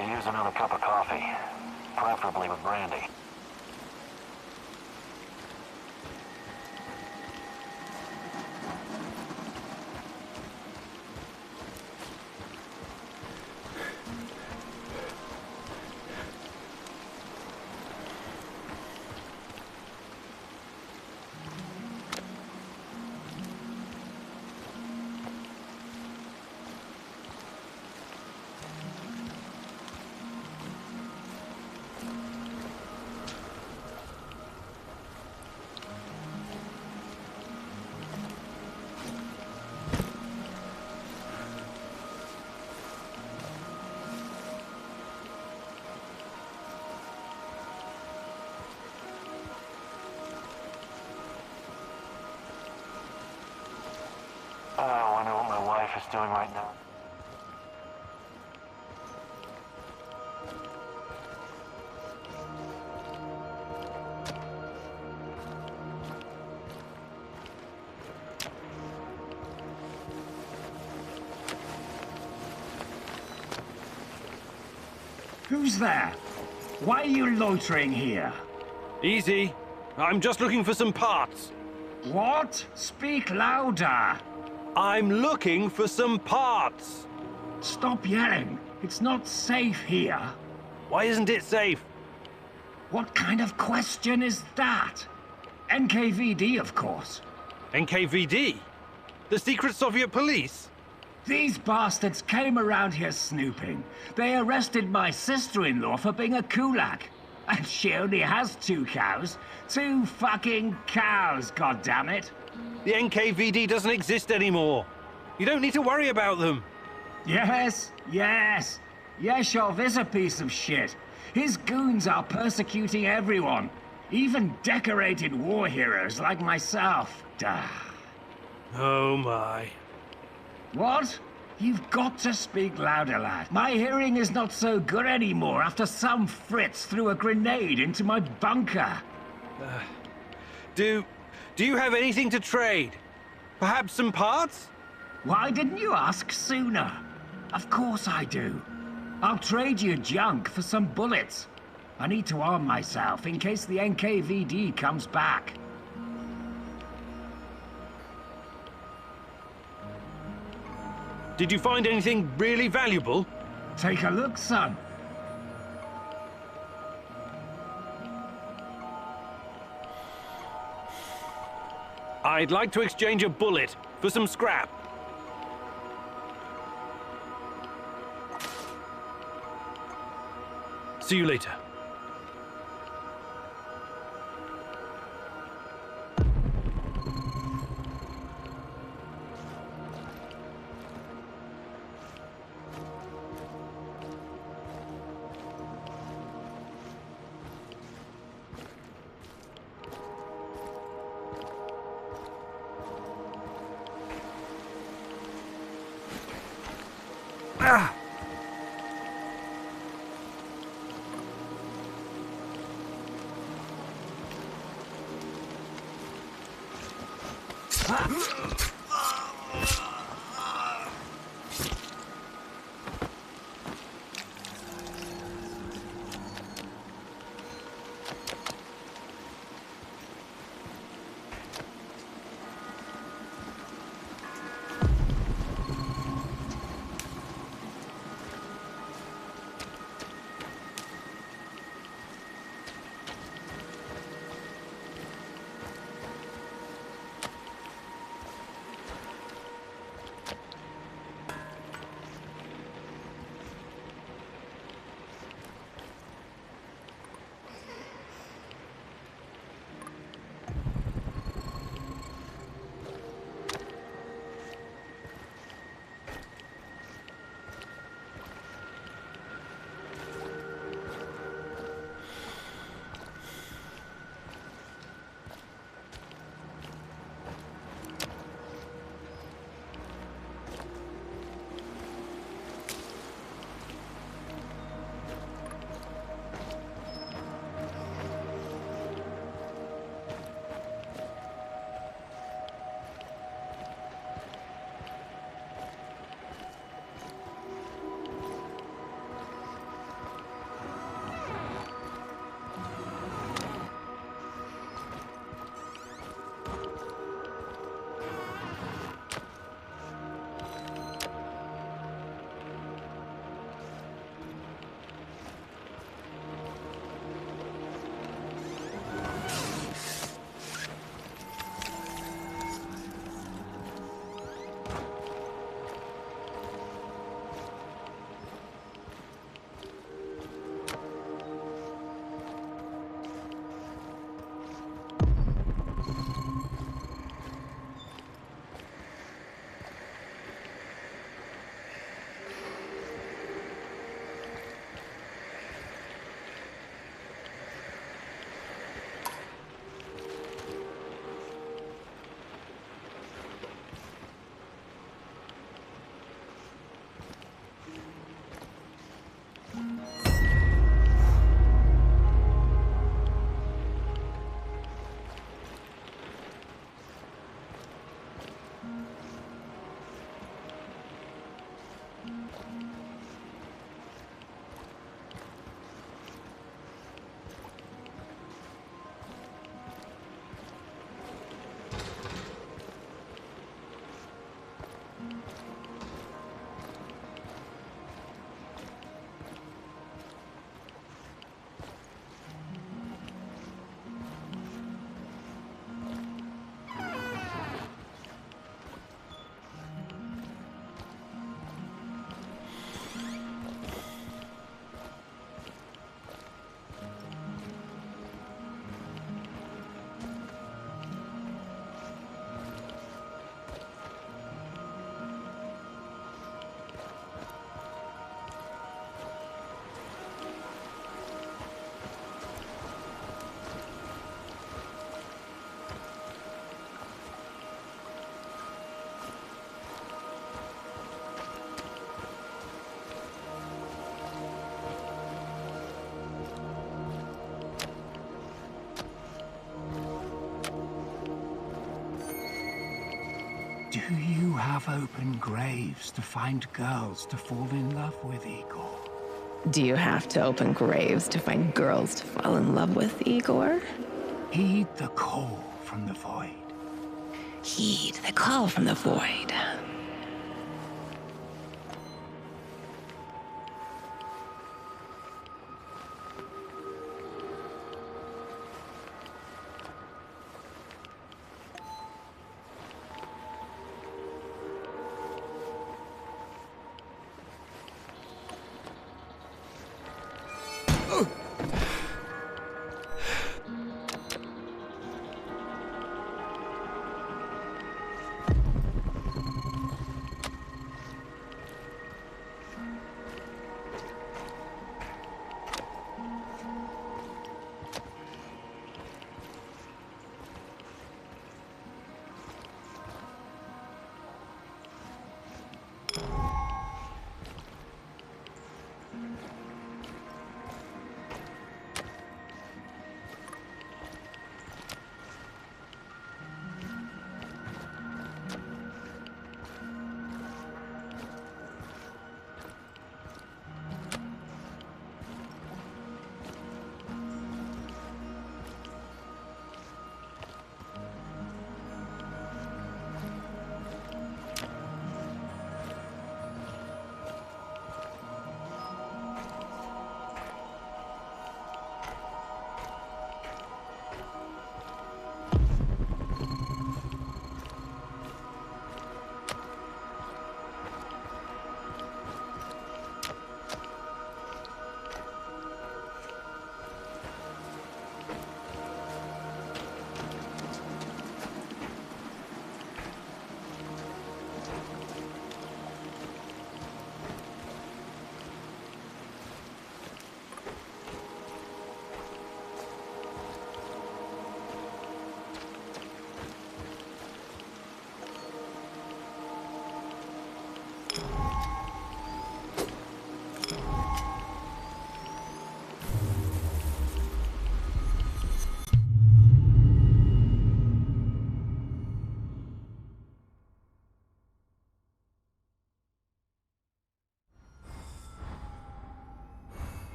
could use another cup of coffee, preferably with brandy. I wonder what my wife is doing right now. Who's there? Why are you loitering here? Easy. I'm just looking for some parts. What? Speak louder. I'm looking for some parts. Stop yelling. It's not safe here. Why isn't it safe? What kind of question is that? NKVD, of course. NKVD? The secret Soviet police? These bastards came around here snooping. They arrested my sister-in-law for being a kulak. And she only has 2 cows. 2 fucking cows, goddammit. The NKVD doesn't exist anymore. You don't need to worry about them. Yes. Yeshov is a piece of shit. His goons are persecuting everyone. Even decorated war heroes like myself. Duh. Oh my. What? You've got to speak louder, lad. My hearing is not so good anymore after some Fritz threw a grenade into my bunker. Do you have anything to trade? Perhaps some parts? Why didn't you ask sooner? Of course I do. I'll trade you junk for some bullets. I need to arm myself in case the NKVD comes back. Did you find anything really valuable? Take a look, son. I'd like to exchange a bullet for some scrap. See you later. Ah! Do you have open graves to find girls to fall in love with, Igor? Do you have to open graves to find girls to fall in love with, Igor? Heed the call from the void. Heed the call from the void.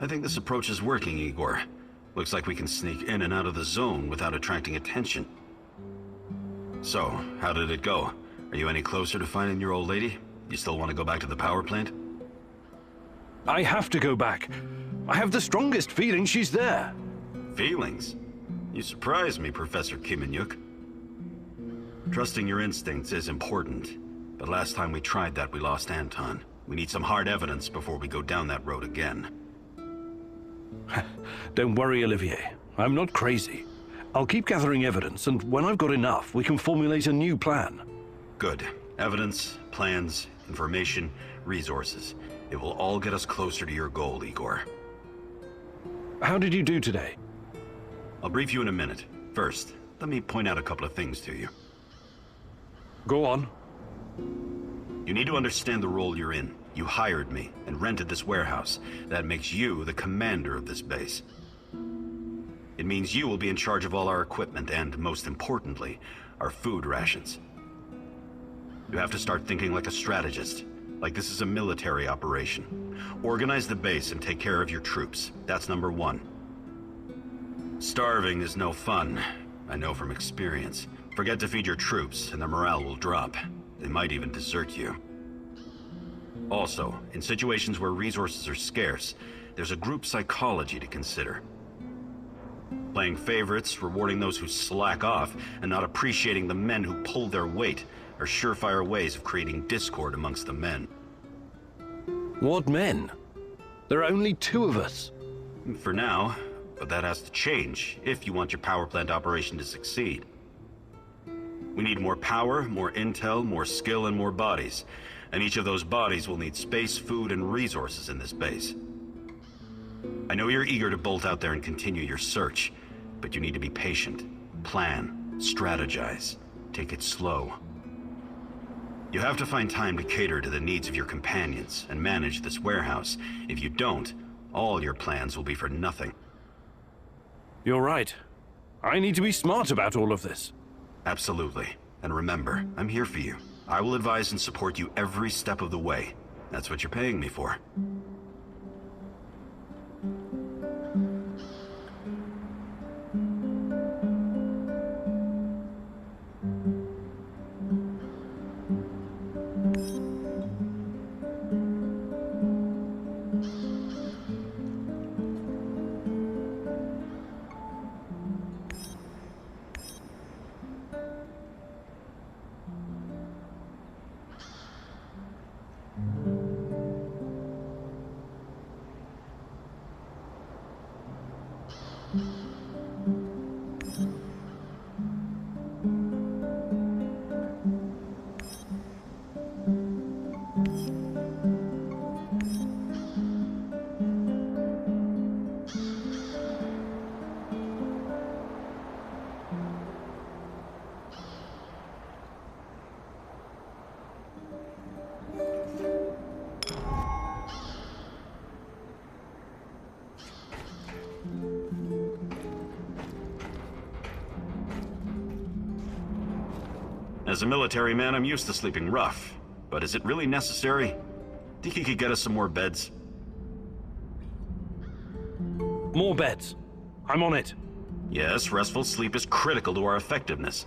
I think this approach is working, Igor. Looks like we can sneak in and out of the zone without attracting attention. So, how did it go? Are you any closer to finding your old lady? You still want to go back to the power plant? I have to go back. I have the strongest feeling she's there. Feelings? You surprise me, Professor Kiminyuk. Trusting your instincts is important, but last time we tried that, we lost Anton. We need some hard evidence before we go down that road again. Don't worry, Olivier. I'm not crazy. I'll keep gathering evidence, and when I've got enough, we can formulate a new plan. Good. Evidence, plans, information, resources. It will all get us closer to your goal, Igor. How did you do today? I'll brief you in a minute. First, let me point out a couple of things to you. Go on. You need to understand the role you're in. You hired me and rented this warehouse. That makes you the commander of this base. It means you will be in charge of all our equipment and, most importantly, our food rations. You have to start thinking like a strategist, like this is a military operation. Organize the base and take care of your troops. That's number one. Starving is no fun. I know from experience. Forget to feed your troops and their morale will drop. They might even desert you. Also, in situations where resources are scarce, there's a group psychology to consider. Playing favorites, rewarding those who slack off, and not appreciating the men who pulled their weight are surefire ways of creating discord amongst the men. What men? There are only 2 of us. For now, but that has to change if you want your power plant operation to succeed. We need more power, more intel, more skill, and more bodies. And each of those bodies will need space, food, and resources in this base. I know you're eager to bolt out there and continue your search, but you need to be patient, plan, strategize, take it slow. You have to find time to cater to the needs of your companions and manage this warehouse. If you don't, all your plans will be for nothing. You're right. I need to be smart about all of this. Absolutely. And remember, I'm here for you. I will advise and support you every step of the way. That's what you're paying me for. As a military man, I'm used to sleeping rough. But is it really necessary? Think you could get us some more beds? More beds. I'm on it. Yes, restful sleep is critical to our effectiveness.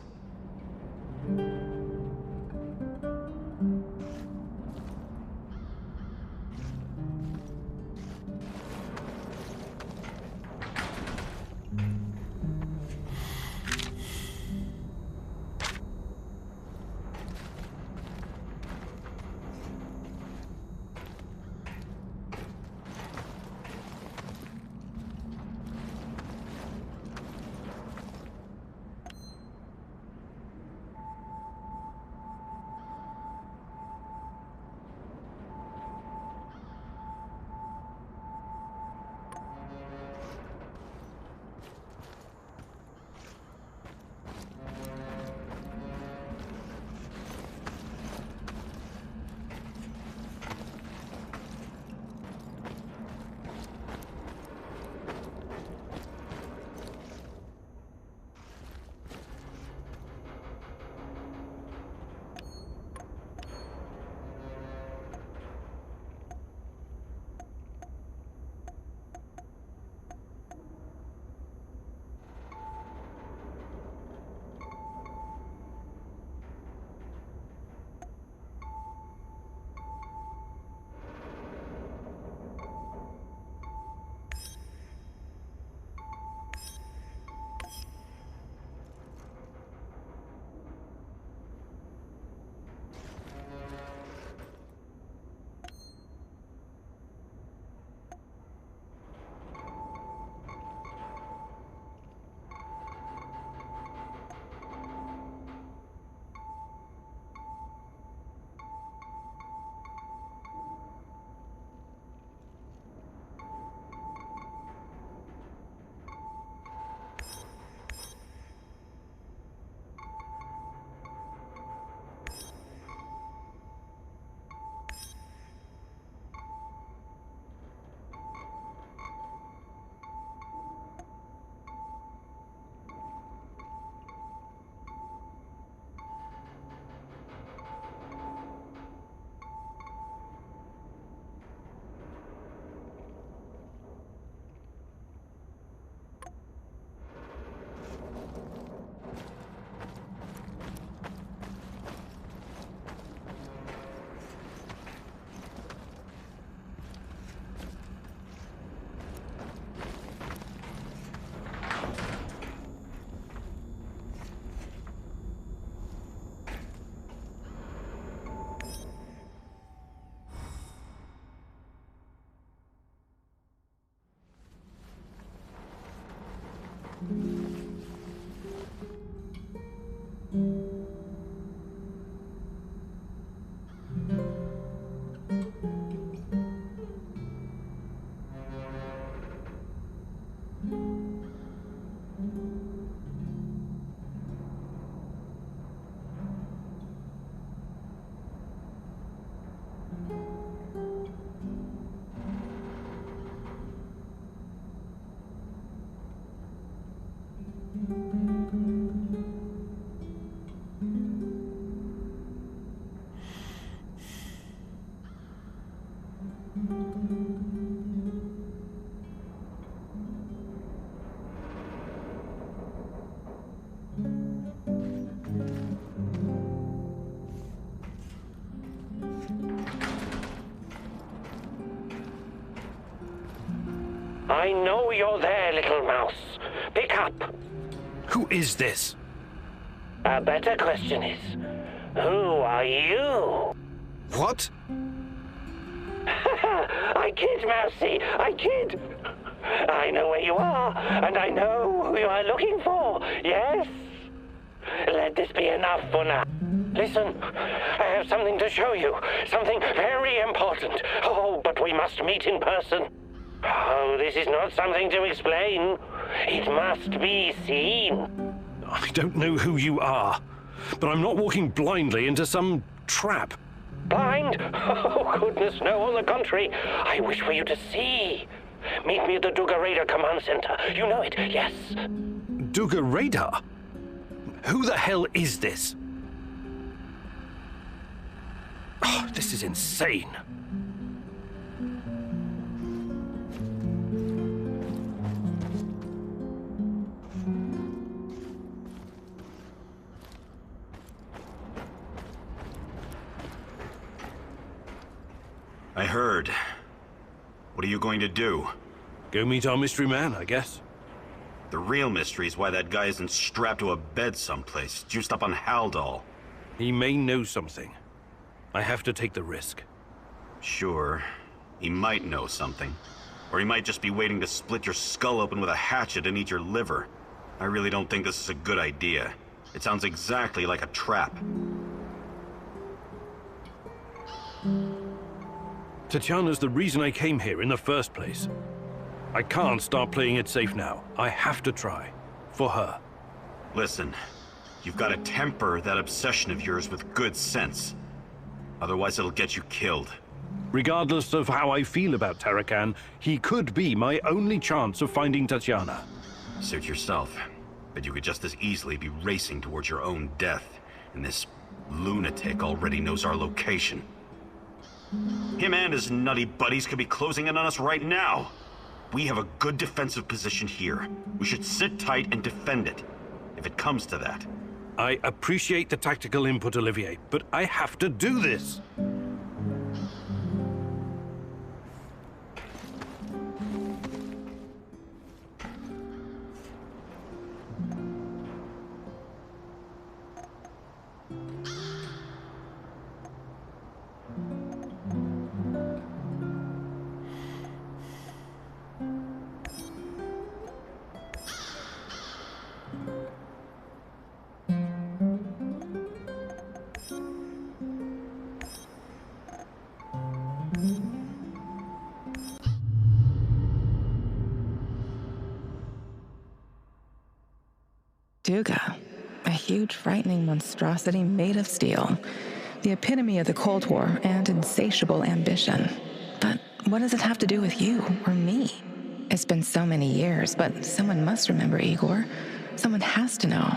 I know you're there, little mouse. Pick up. Who is this? A better question is, who are you? What? I kid, Mousy, I kid. I know where you are, and I know who you are looking for, yes? Let this be enough for now. Listen, I have something to show you, something very important. Oh, but we must meet in person. Oh, this is not something to explain. It must be seen. I don't know who you are, but I'm not walking blindly into some trap. Blind? Oh, goodness, no, on the contrary. I wish for you to see. Meet me at the Duga Radar Command Center. You know it, yes. Duga Radar? Who the hell is this? Oh, this is insane. I heard. What are you going to do? Go meet our mystery man, I guess. The real mystery is why that guy isn't strapped to a bed someplace, juiced up on Haldol. He may know something. I have to take the risk. Sure. He might know something. Or he might just be waiting to split your skull open with a hatchet and eat your liver. I really don't think this is a good idea. It sounds exactly like a trap. Tatiana's the reason I came here in the first place. I can't start playing it safe now. I have to try. For her. Listen, you've got to temper that obsession of yours with good sense. Otherwise it'll get you killed. Regardless of how I feel about Tarakan, he could be my only chance of finding Tatiana. Suit yourself. But you could just as easily be racing towards your own death. And this lunatic already knows our location. Him and his nutty buddies could be closing in on us right now. We have a good defensive position here. We should sit tight and defend it, if it comes to that. I appreciate the tactical input, Olivier, but I have to do this. Duga, a huge, frightening monstrosity made of steel. The epitome of the Cold War and insatiable ambition. But what does it have to do with you or me? It's been so many years, but someone must remember Igor. Someone has to know.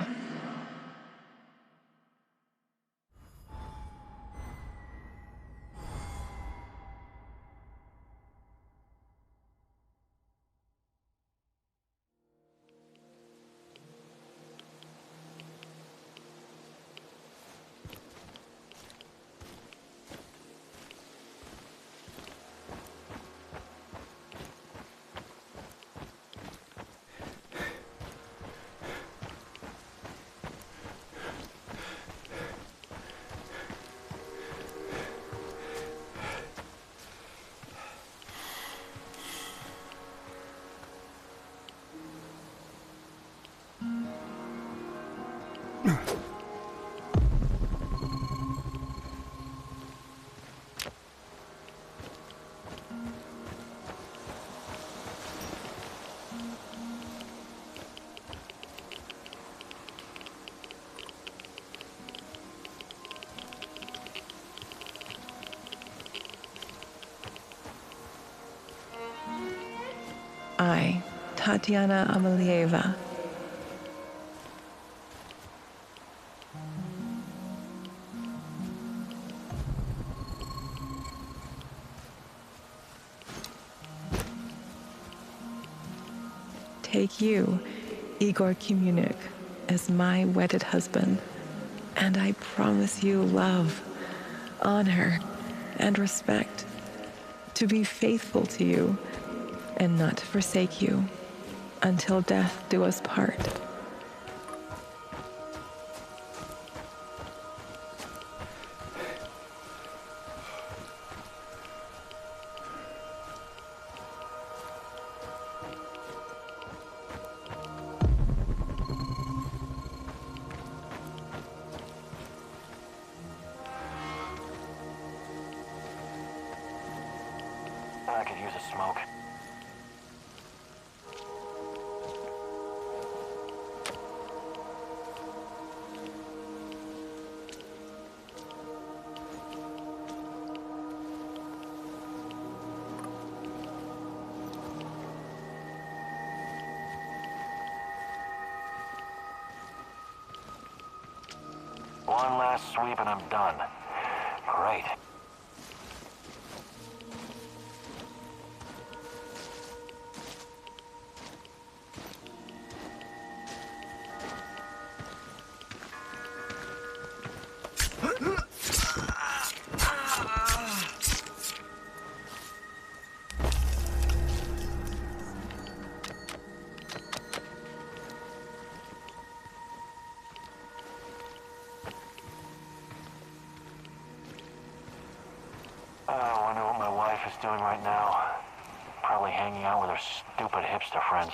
I, Tatiana Amelieva. Take you, Igor Kimunik, as my wedded husband, and I promise you love, honor, and respect, to be faithful to you, and not to forsake you until death do us part. I could use a smoke. One last sweep and I'm done. Great. I wonder what my wife is doing right now. Probably hanging out with her stupid hipster friends.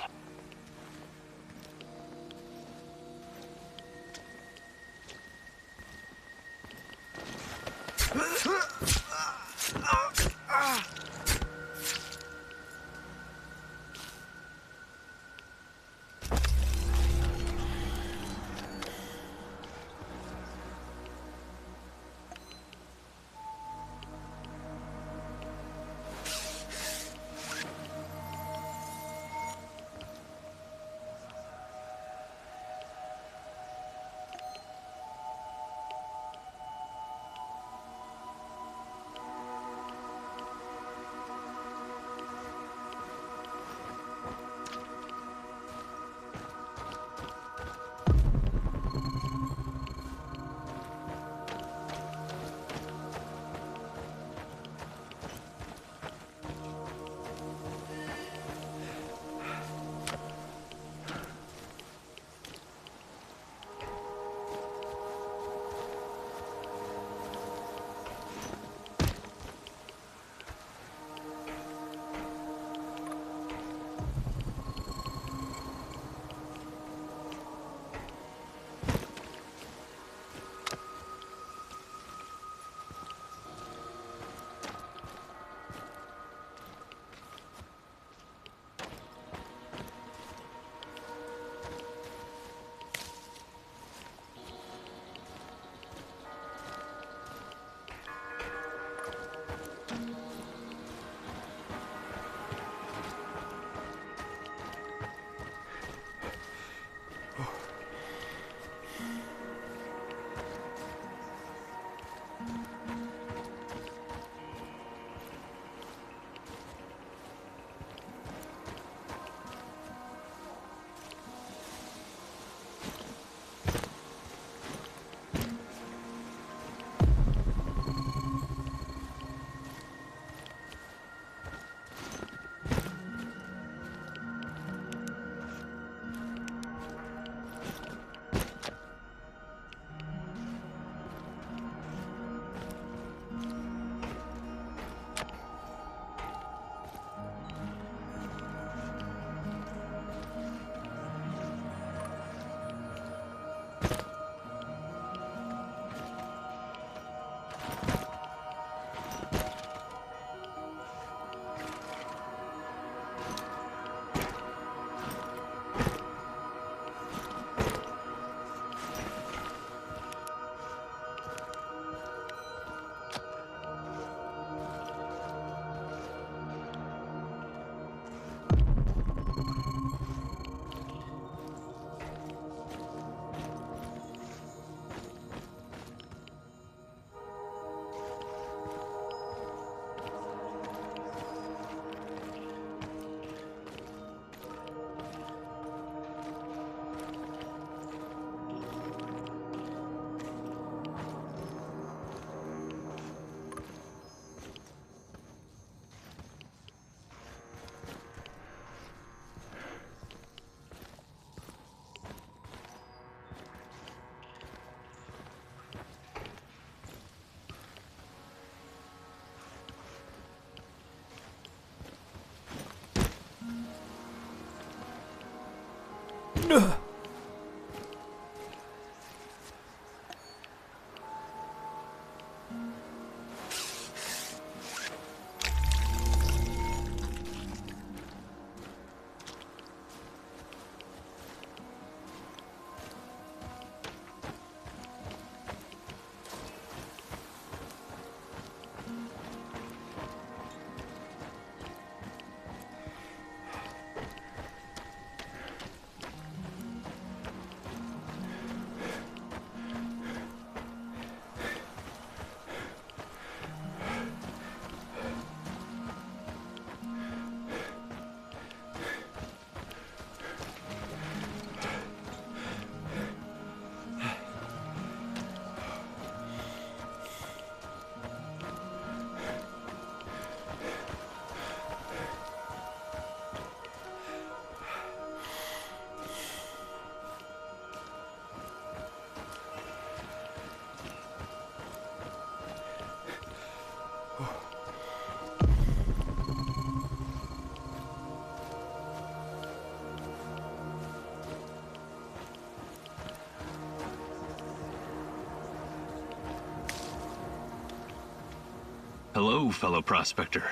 Hello, fellow prospector.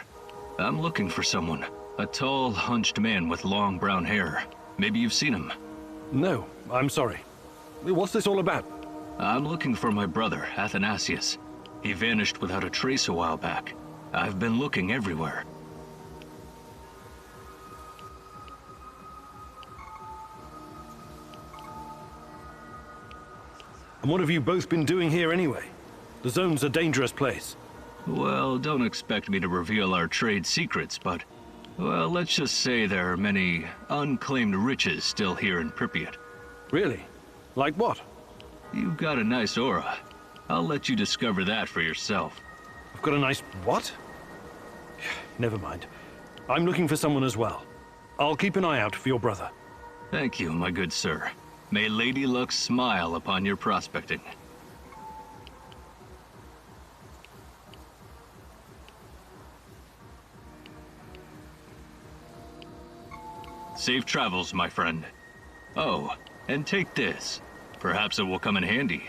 I'm looking for someone. A tall, hunched man with long brown hair. Maybe you've seen him. No, I'm sorry. What's this all about? I'm looking for my brother, Athanasius. He vanished without a trace a while back. I've been looking everywhere. And what have you both been doing here anyway? The zone's a dangerous place. Well, don't expect me to reveal our trade secrets, but... well, let's just say there are many unclaimed riches still here in Pripyat. Really? Like what? You've got a nice aura. I'll let you discover that for yourself. I've got a nice what? Never mind. I'm looking for someone as well. I'll keep an eye out for your brother. Thank you, my good sir. May Lady Luck smile upon your prospecting. Safe travels, my friend. Oh, and take this. Perhaps it will come in handy.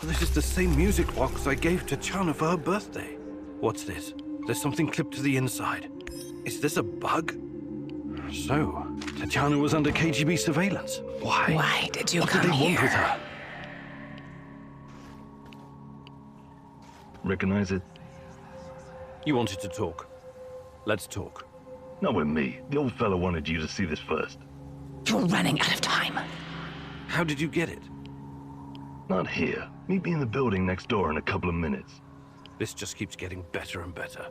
This is the same music box I gave to Chana for her birthday. What's this? There's something clipped to the inside. Is this a bug? So, Tatjana was under KGB surveillance. Why? Why did you what come did they here? want with her? Recognize it? You wanted to talk. Let's talk. Not with me. The old fella wanted you to see this first. You're running out of time. How did you get it? Not here. Meet me in the building next door in a couple of minutes. This just keeps getting better and better.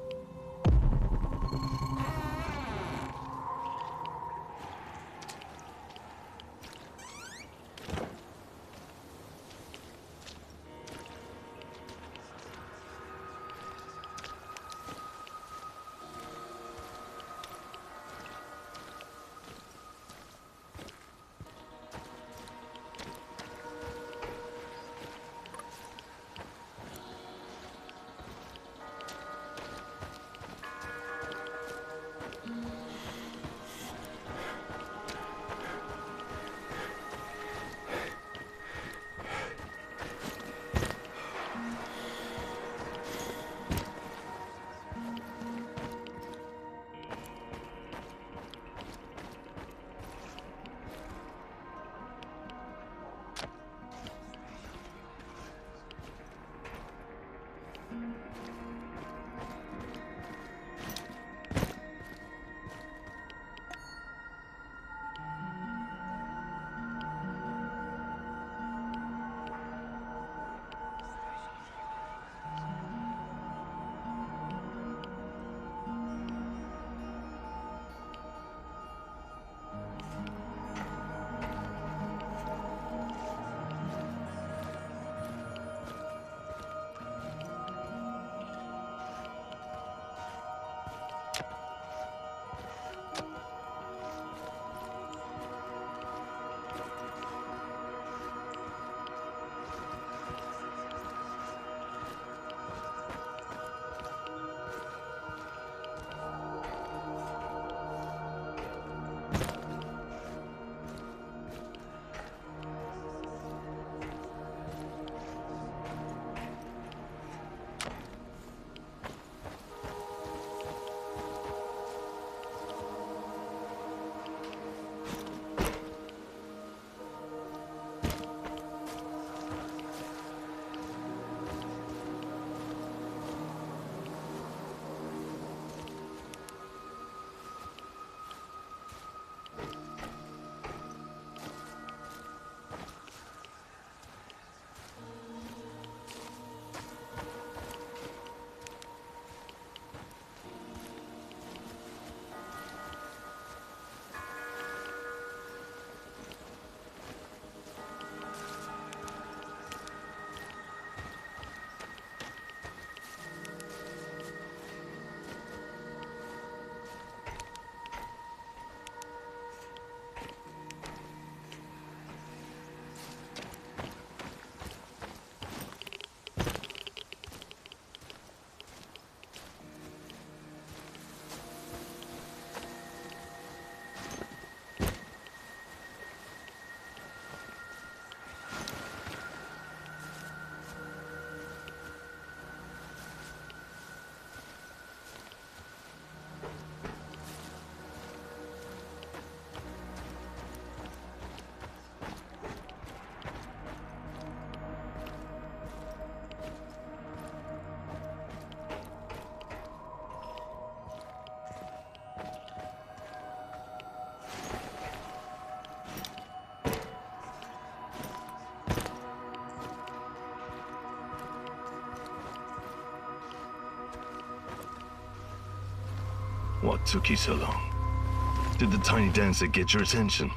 What took you so long? Did the tiny dancer get your attention?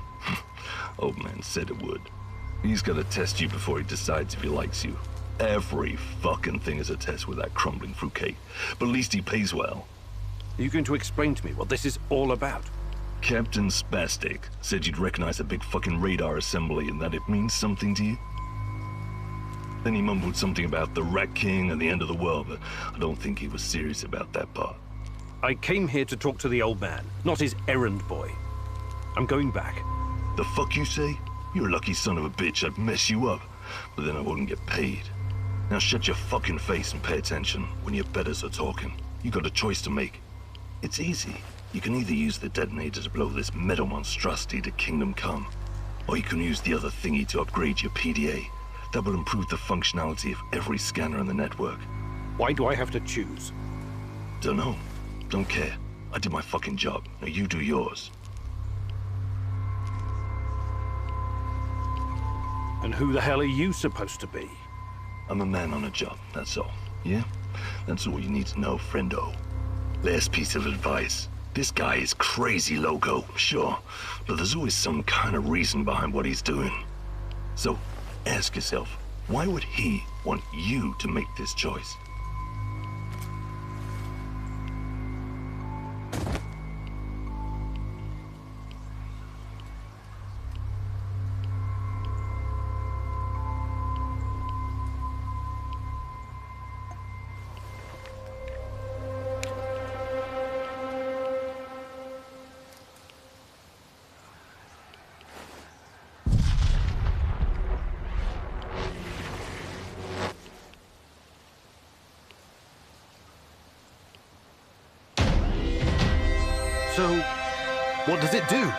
Old man said it would. He's gotta test you before he decides if he likes you. Every fucking thing is a test with that crumbling fruitcake. But at least he pays well. Are you going to explain to me what this is all about? Captain Spastic said you'd recognize a big fucking radar assembly and that it means something to you. Then he mumbled something about the Rat King and the end of the world, but I don't think he was serious about that part. I came here to talk to the old man, not his errand boy. I'm going back. The fuck you say? You're a lucky son of a bitch. I'd mess you up, but then I wouldn't get paid. Now shut your fucking face and pay attention when your betters are talking. You got a choice to make. It's easy. You can either use the detonator to blow this metal monstrosity to Kingdom Come, or you can use the other thingy to upgrade your PDA. That will improve the functionality of every scanner in the network. Why do I have to choose? Dunno. Don't care. I did my fucking job. Now you do yours. And who the hell are you supposed to be? I'm a man on a job, that's all. Yeah? That's all you need to know, friendo. Last piece of advice. This guy is crazy loco, sure, but there's always some kind of reason behind what he's doing. So, ask yourself, why would he want you to make this choice? So, what does it do?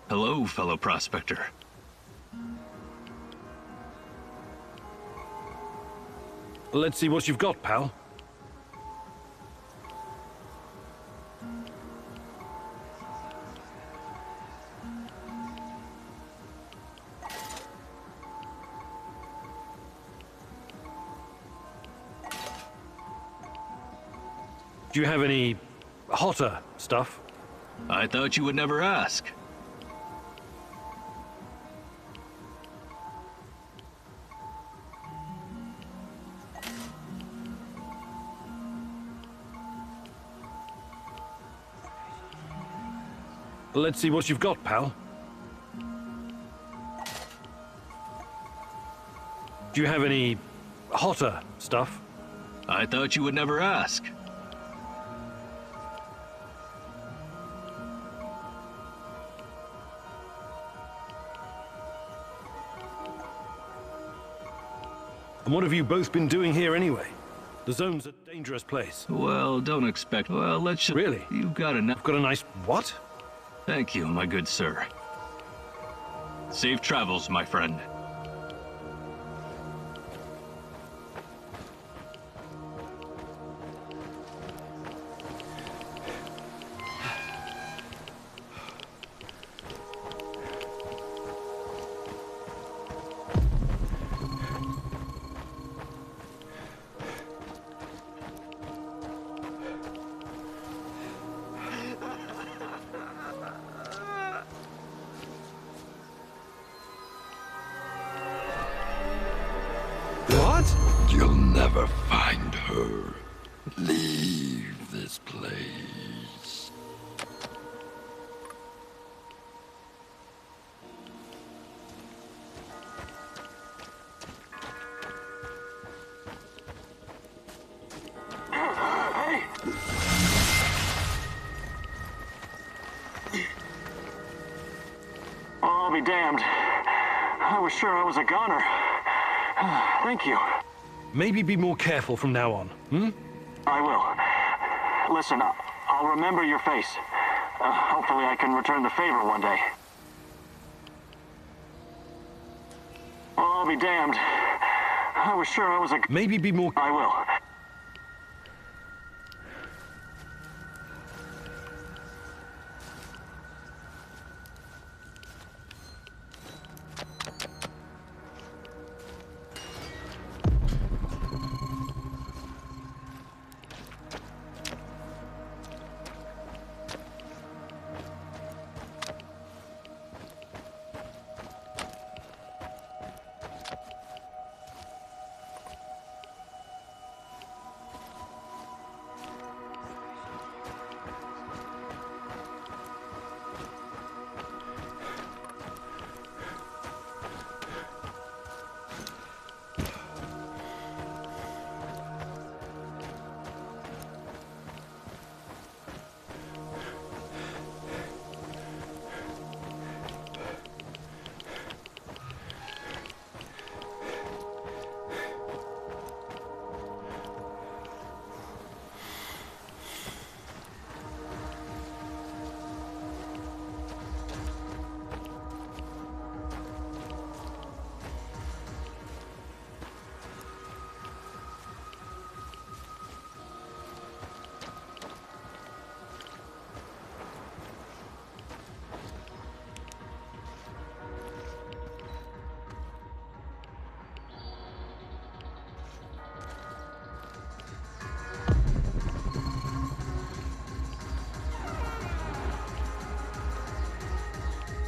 Hello, fellow prospector. Let's see what you've got, pal. Do you have any hotter stuff? I thought you would never ask. Let's see what you've got, pal. Do you have any hotter stuff? I thought you would never ask. And what have you both been doing here anyway? The zone's a dangerous place. Well, don't expect... Well, let's just... Really? You've got I've got a nice... What? Thank you, my good sir. Safe travels, my friend. You'll never find her. Leave this place. Hey! I'll be damned. I was sure I was a goner. Thank you. Maybe be more careful from now on, hmm? I will. Listen, I'll remember your face. Hopefully I can return the favor one day. I'll be damned. I was sure I was a... Maybe be more... I will.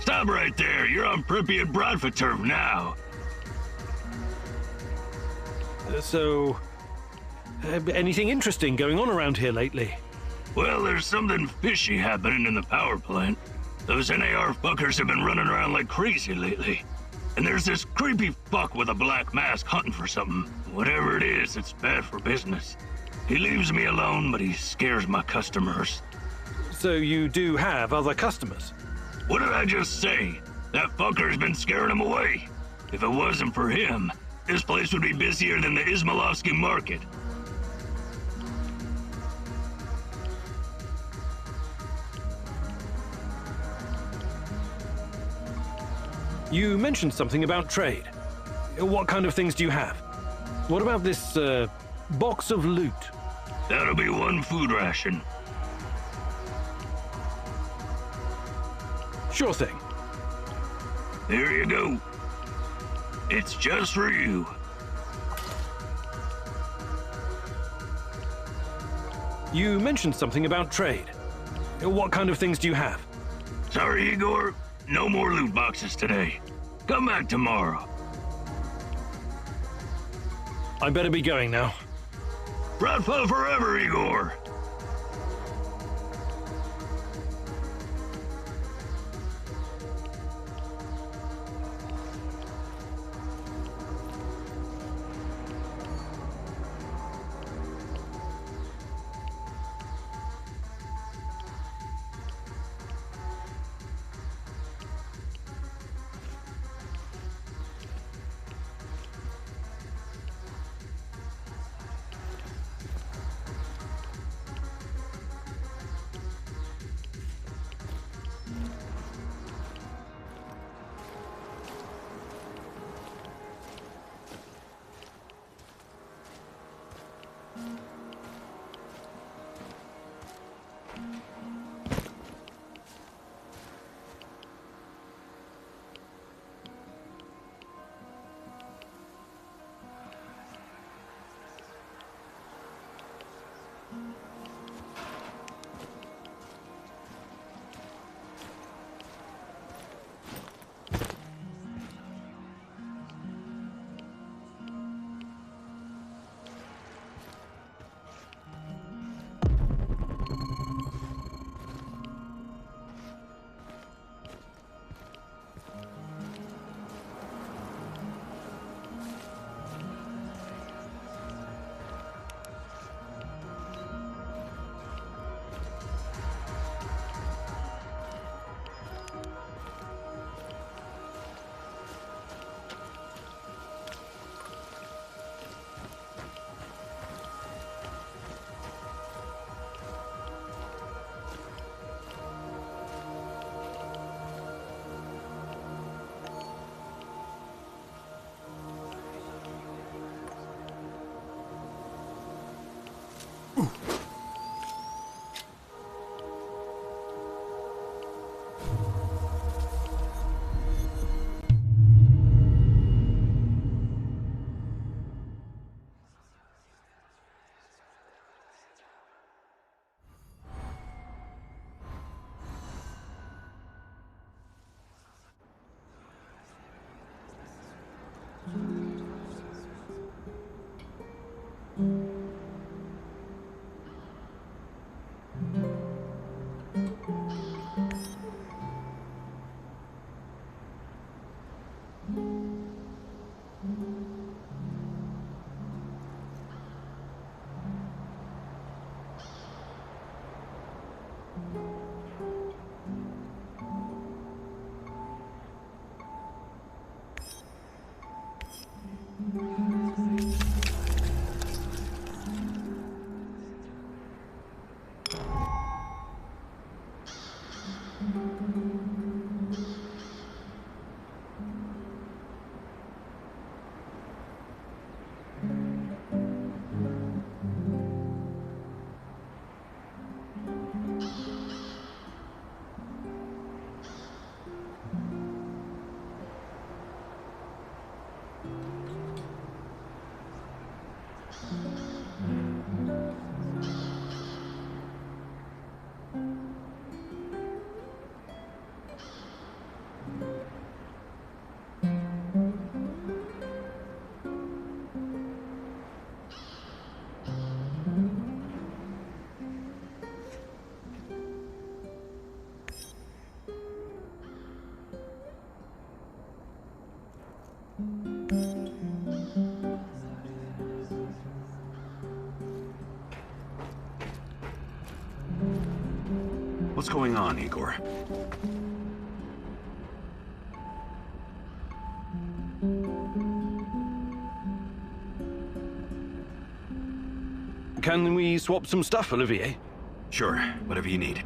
Stop right there. You're on Pripyat Bradford turf now. Anything interesting going on around here lately? Well, there's something fishy happening in the power plant. Those NAR fuckers have been running around like crazy lately. And there's this creepy fuck with a black mask hunting for something. Whatever it is, it's bad for business. He leaves me alone, but he scares my customers. So you do have other customers? What did I just say? That fucker's been scaring them away. If it wasn't for him, this place would be busier than the Izmailovsky market. You mentioned something about trade. What kind of things do you have? What about this, box of loot? That'll be one food ration. Sure thing. There you go. It's just for you. You mentioned something about trade. What kind of things do you have? Sorry, Igor. No more loot boxes today. Come back tomorrow. I better be going now. Bradford forever, Igor. What's going on, Igor? Can we swap some stuff, Olivier? Sure, whatever you need.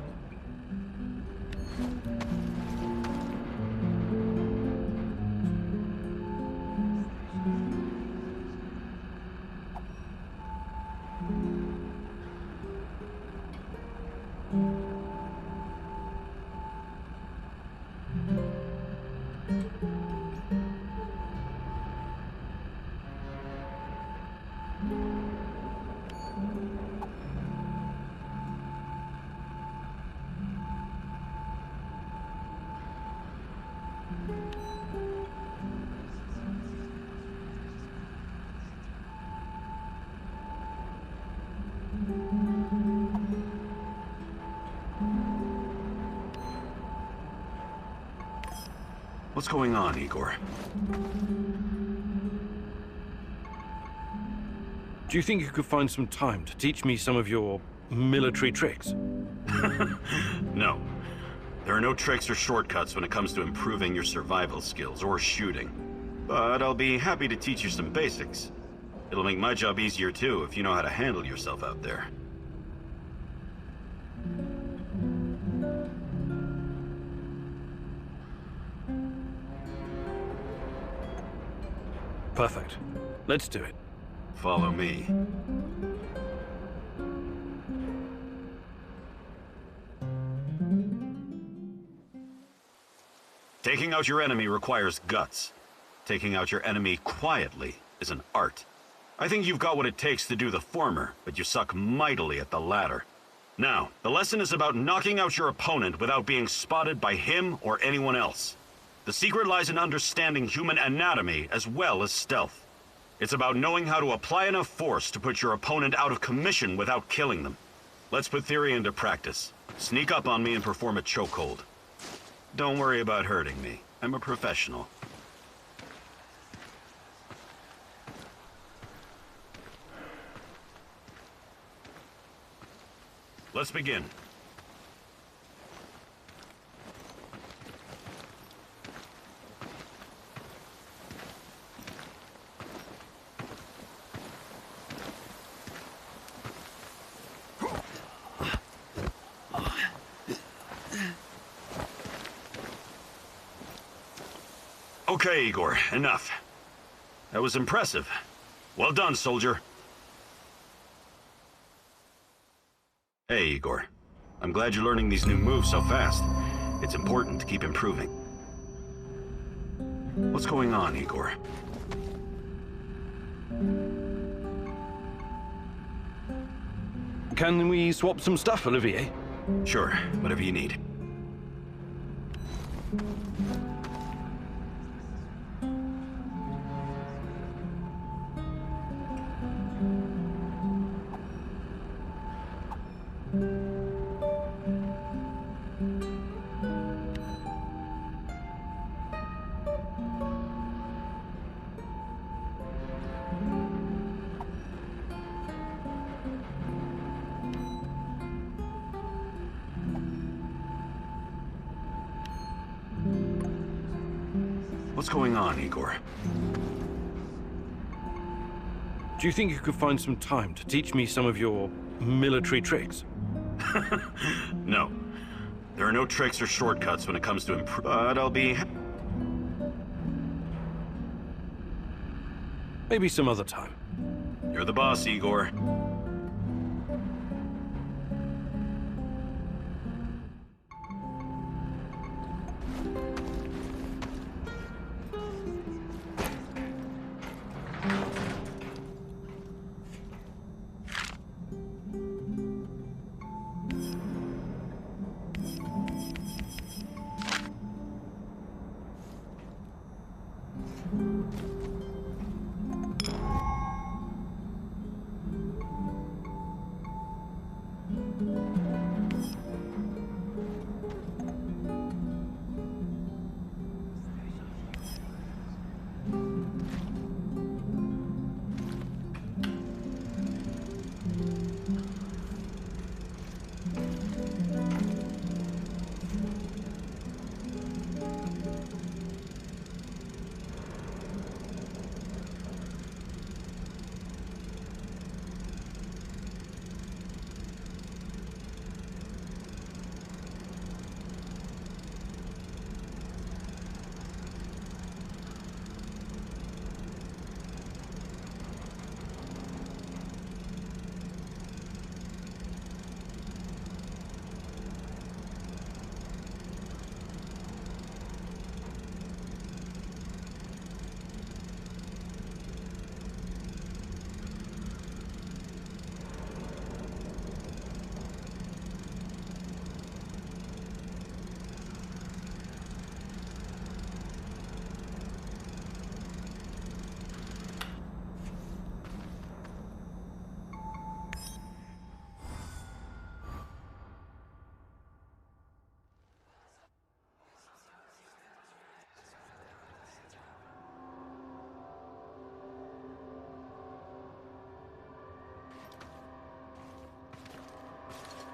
What's going on, Igor? Do you think you could find some time to teach me some of your military tricks? No. There are no tricks or shortcuts when it comes to improving your survival skills or shooting. But I'll be happy to teach you some basics. It'll make my job easier too if you know how to handle yourself out there. Perfect. Let's do it. Follow me. Taking out your enemy requires guts. Taking out your enemy quietly is an art. I think you've got what it takes to do the former, but you suck mightily at the latter. Now, the lesson is about knocking out your opponent without being spotted by him or anyone else. The secret lies in understanding human anatomy as well as stealth. It's about knowing how to apply enough force to put your opponent out of commission without killing them. Let's put theory into practice. Sneak up on me and perform a chokehold. Don't worry about hurting me. I'm a professional. Let's begin. Okay, Igor, enough. That was impressive. Well done, soldier. Hey, Igor. I'm glad you're learning these new moves so fast. It's important to keep improving. What's going on, Igor? Can we swap some stuff, Olivier? Sure, whatever you need. What's going on, Igor? Do you think you could find some time to teach me some of your military tricks? No. There are no tricks or shortcuts when it comes to but I'll be... Maybe some other time. You're the boss, Igor.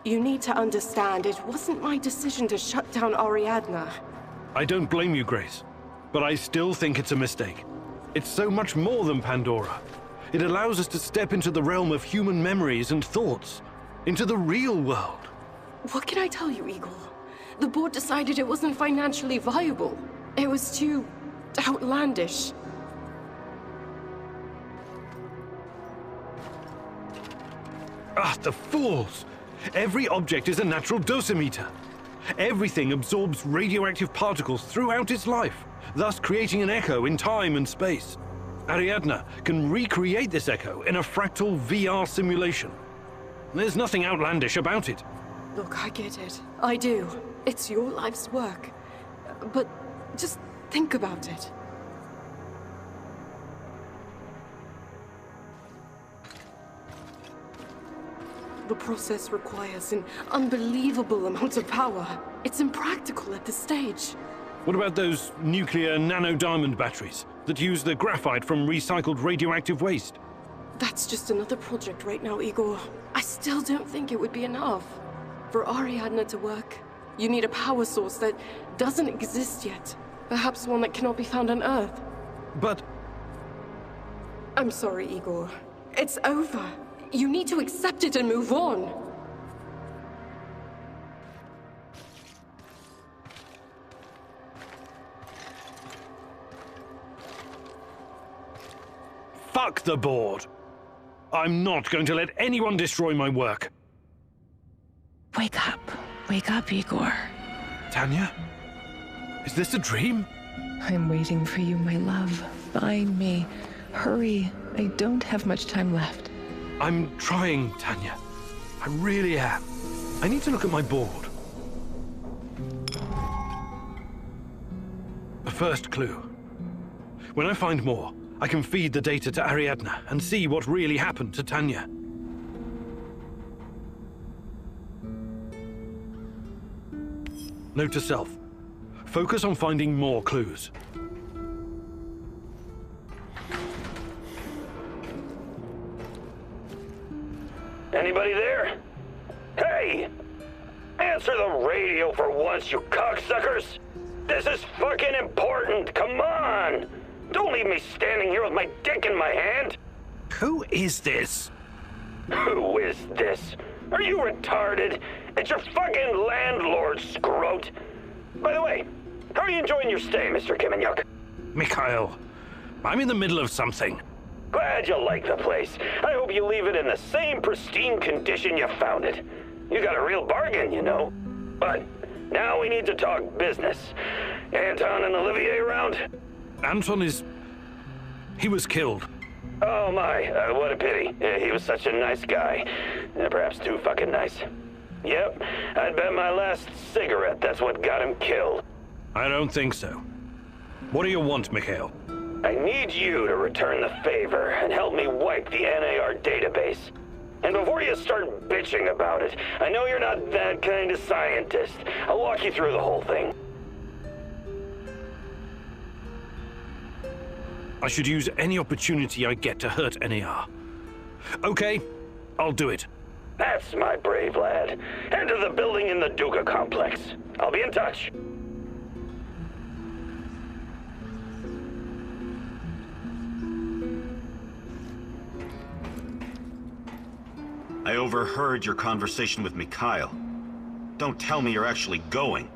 You need to understand, it wasn't my decision to shut down Ariadna. I don't blame you, Grace, but I still think it's a mistake. It's so much more than Pandora. It allows us to step into the realm of human memories and thoughts, into the real world. What can I tell you, Eagle? The board decided it wasn't financially viable. It was too outlandish. Ah, the fools! Every object is a natural dosimeter. Everything absorbs radioactive particles throughout its life, thus creating an echo in time and space. Ariadna can recreate this echo in a fractal VR simulation. There's nothing outlandish about it. Look, I get it. I do. It's your life's work. But just think about it. The process requires an unbelievable amount of power. It's impractical at this stage. What about those nuclear nanodiamond batteries that use the graphite from recycled radioactive waste? That's just another project right now, Igor. I still don't think it would be enough. For Ariadna to work, you need a power source that doesn't exist yet. Perhaps one that cannot be found on Earth. But... I'm sorry, Igor. It's over. You need to accept it and move on. Fuck the board. I'm not going to let anyone destroy my work. Wake up. Wake up, Igor. Tanya? Is this a dream? I'm waiting for you, my love. Find me. Hurry. I don't have much time left. I'm trying, Tanya. I really am. I need to look at my board. A first clue. When I find more, I can feed the data to Ariadna and see what really happened to Tanya. Note to self. Focus on finding more clues. Anybody there? Hey! Answer the radio for once, you cocksuckers! This is fucking important, come on! Don't leave me standing here with my dick in my hand! Who is this? Who is this? Are you retarded? It's your fucking landlord, scrote! By the way, how are you enjoying your stay, Mr. Kiminyuk? Mikhail, I'm in the middle of something. Glad you like the place. I hope you leave it in the same pristine condition you found it. You got a real bargain, you know. But now we need to talk business. Anton and Olivier around? Anton is... he was killed. Oh my, what a pity. He was such a nice guy. Perhaps too fucking nice. Yep, I'd bet my last cigarette that's what got him killed. I don't think so. What do you want, Mikhail? I need you to return the favor and help me wipe the NAR database. And before you start bitching about it, I know you're not that kind of scientist. I'll walk you through the whole thing. I should use any opportunity I get to hurt NAR. Okay, I'll do it. That's my brave lad. Head to the building in the Duca complex. I'll be in touch. I overheard your conversation with Mikhail. Don't tell me you're actually going.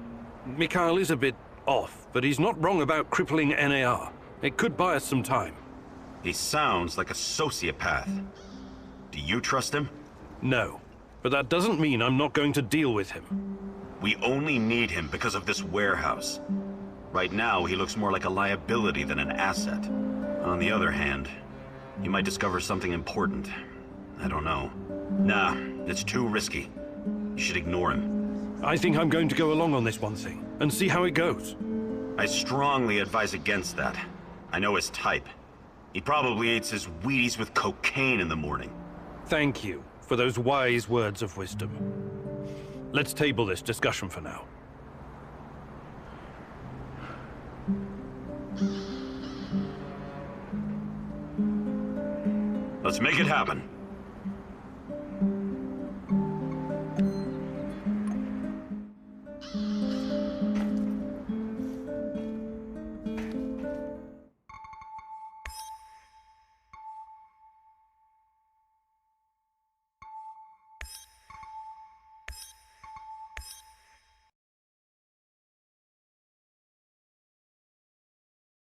Mikhail is a bit off, but he's not wrong about crippling NAR. It could buy us some time. He sounds like a sociopath. Do you trust him? No, but that doesn't mean I'm not going to deal with him. We only need him because of this warehouse. Right now, he looks more like a liability than an asset. On the other hand, you might discover something important. I don't know. Nah, it's too risky. You should ignore him. I think I'm going to go along on this one thing, and see how it goes. I strongly advise against that. I know his type. He probably eats his Wheaties with cocaine in the morning. Thank you for those wise words of wisdom. Let's table this discussion for now. Let's make it happen.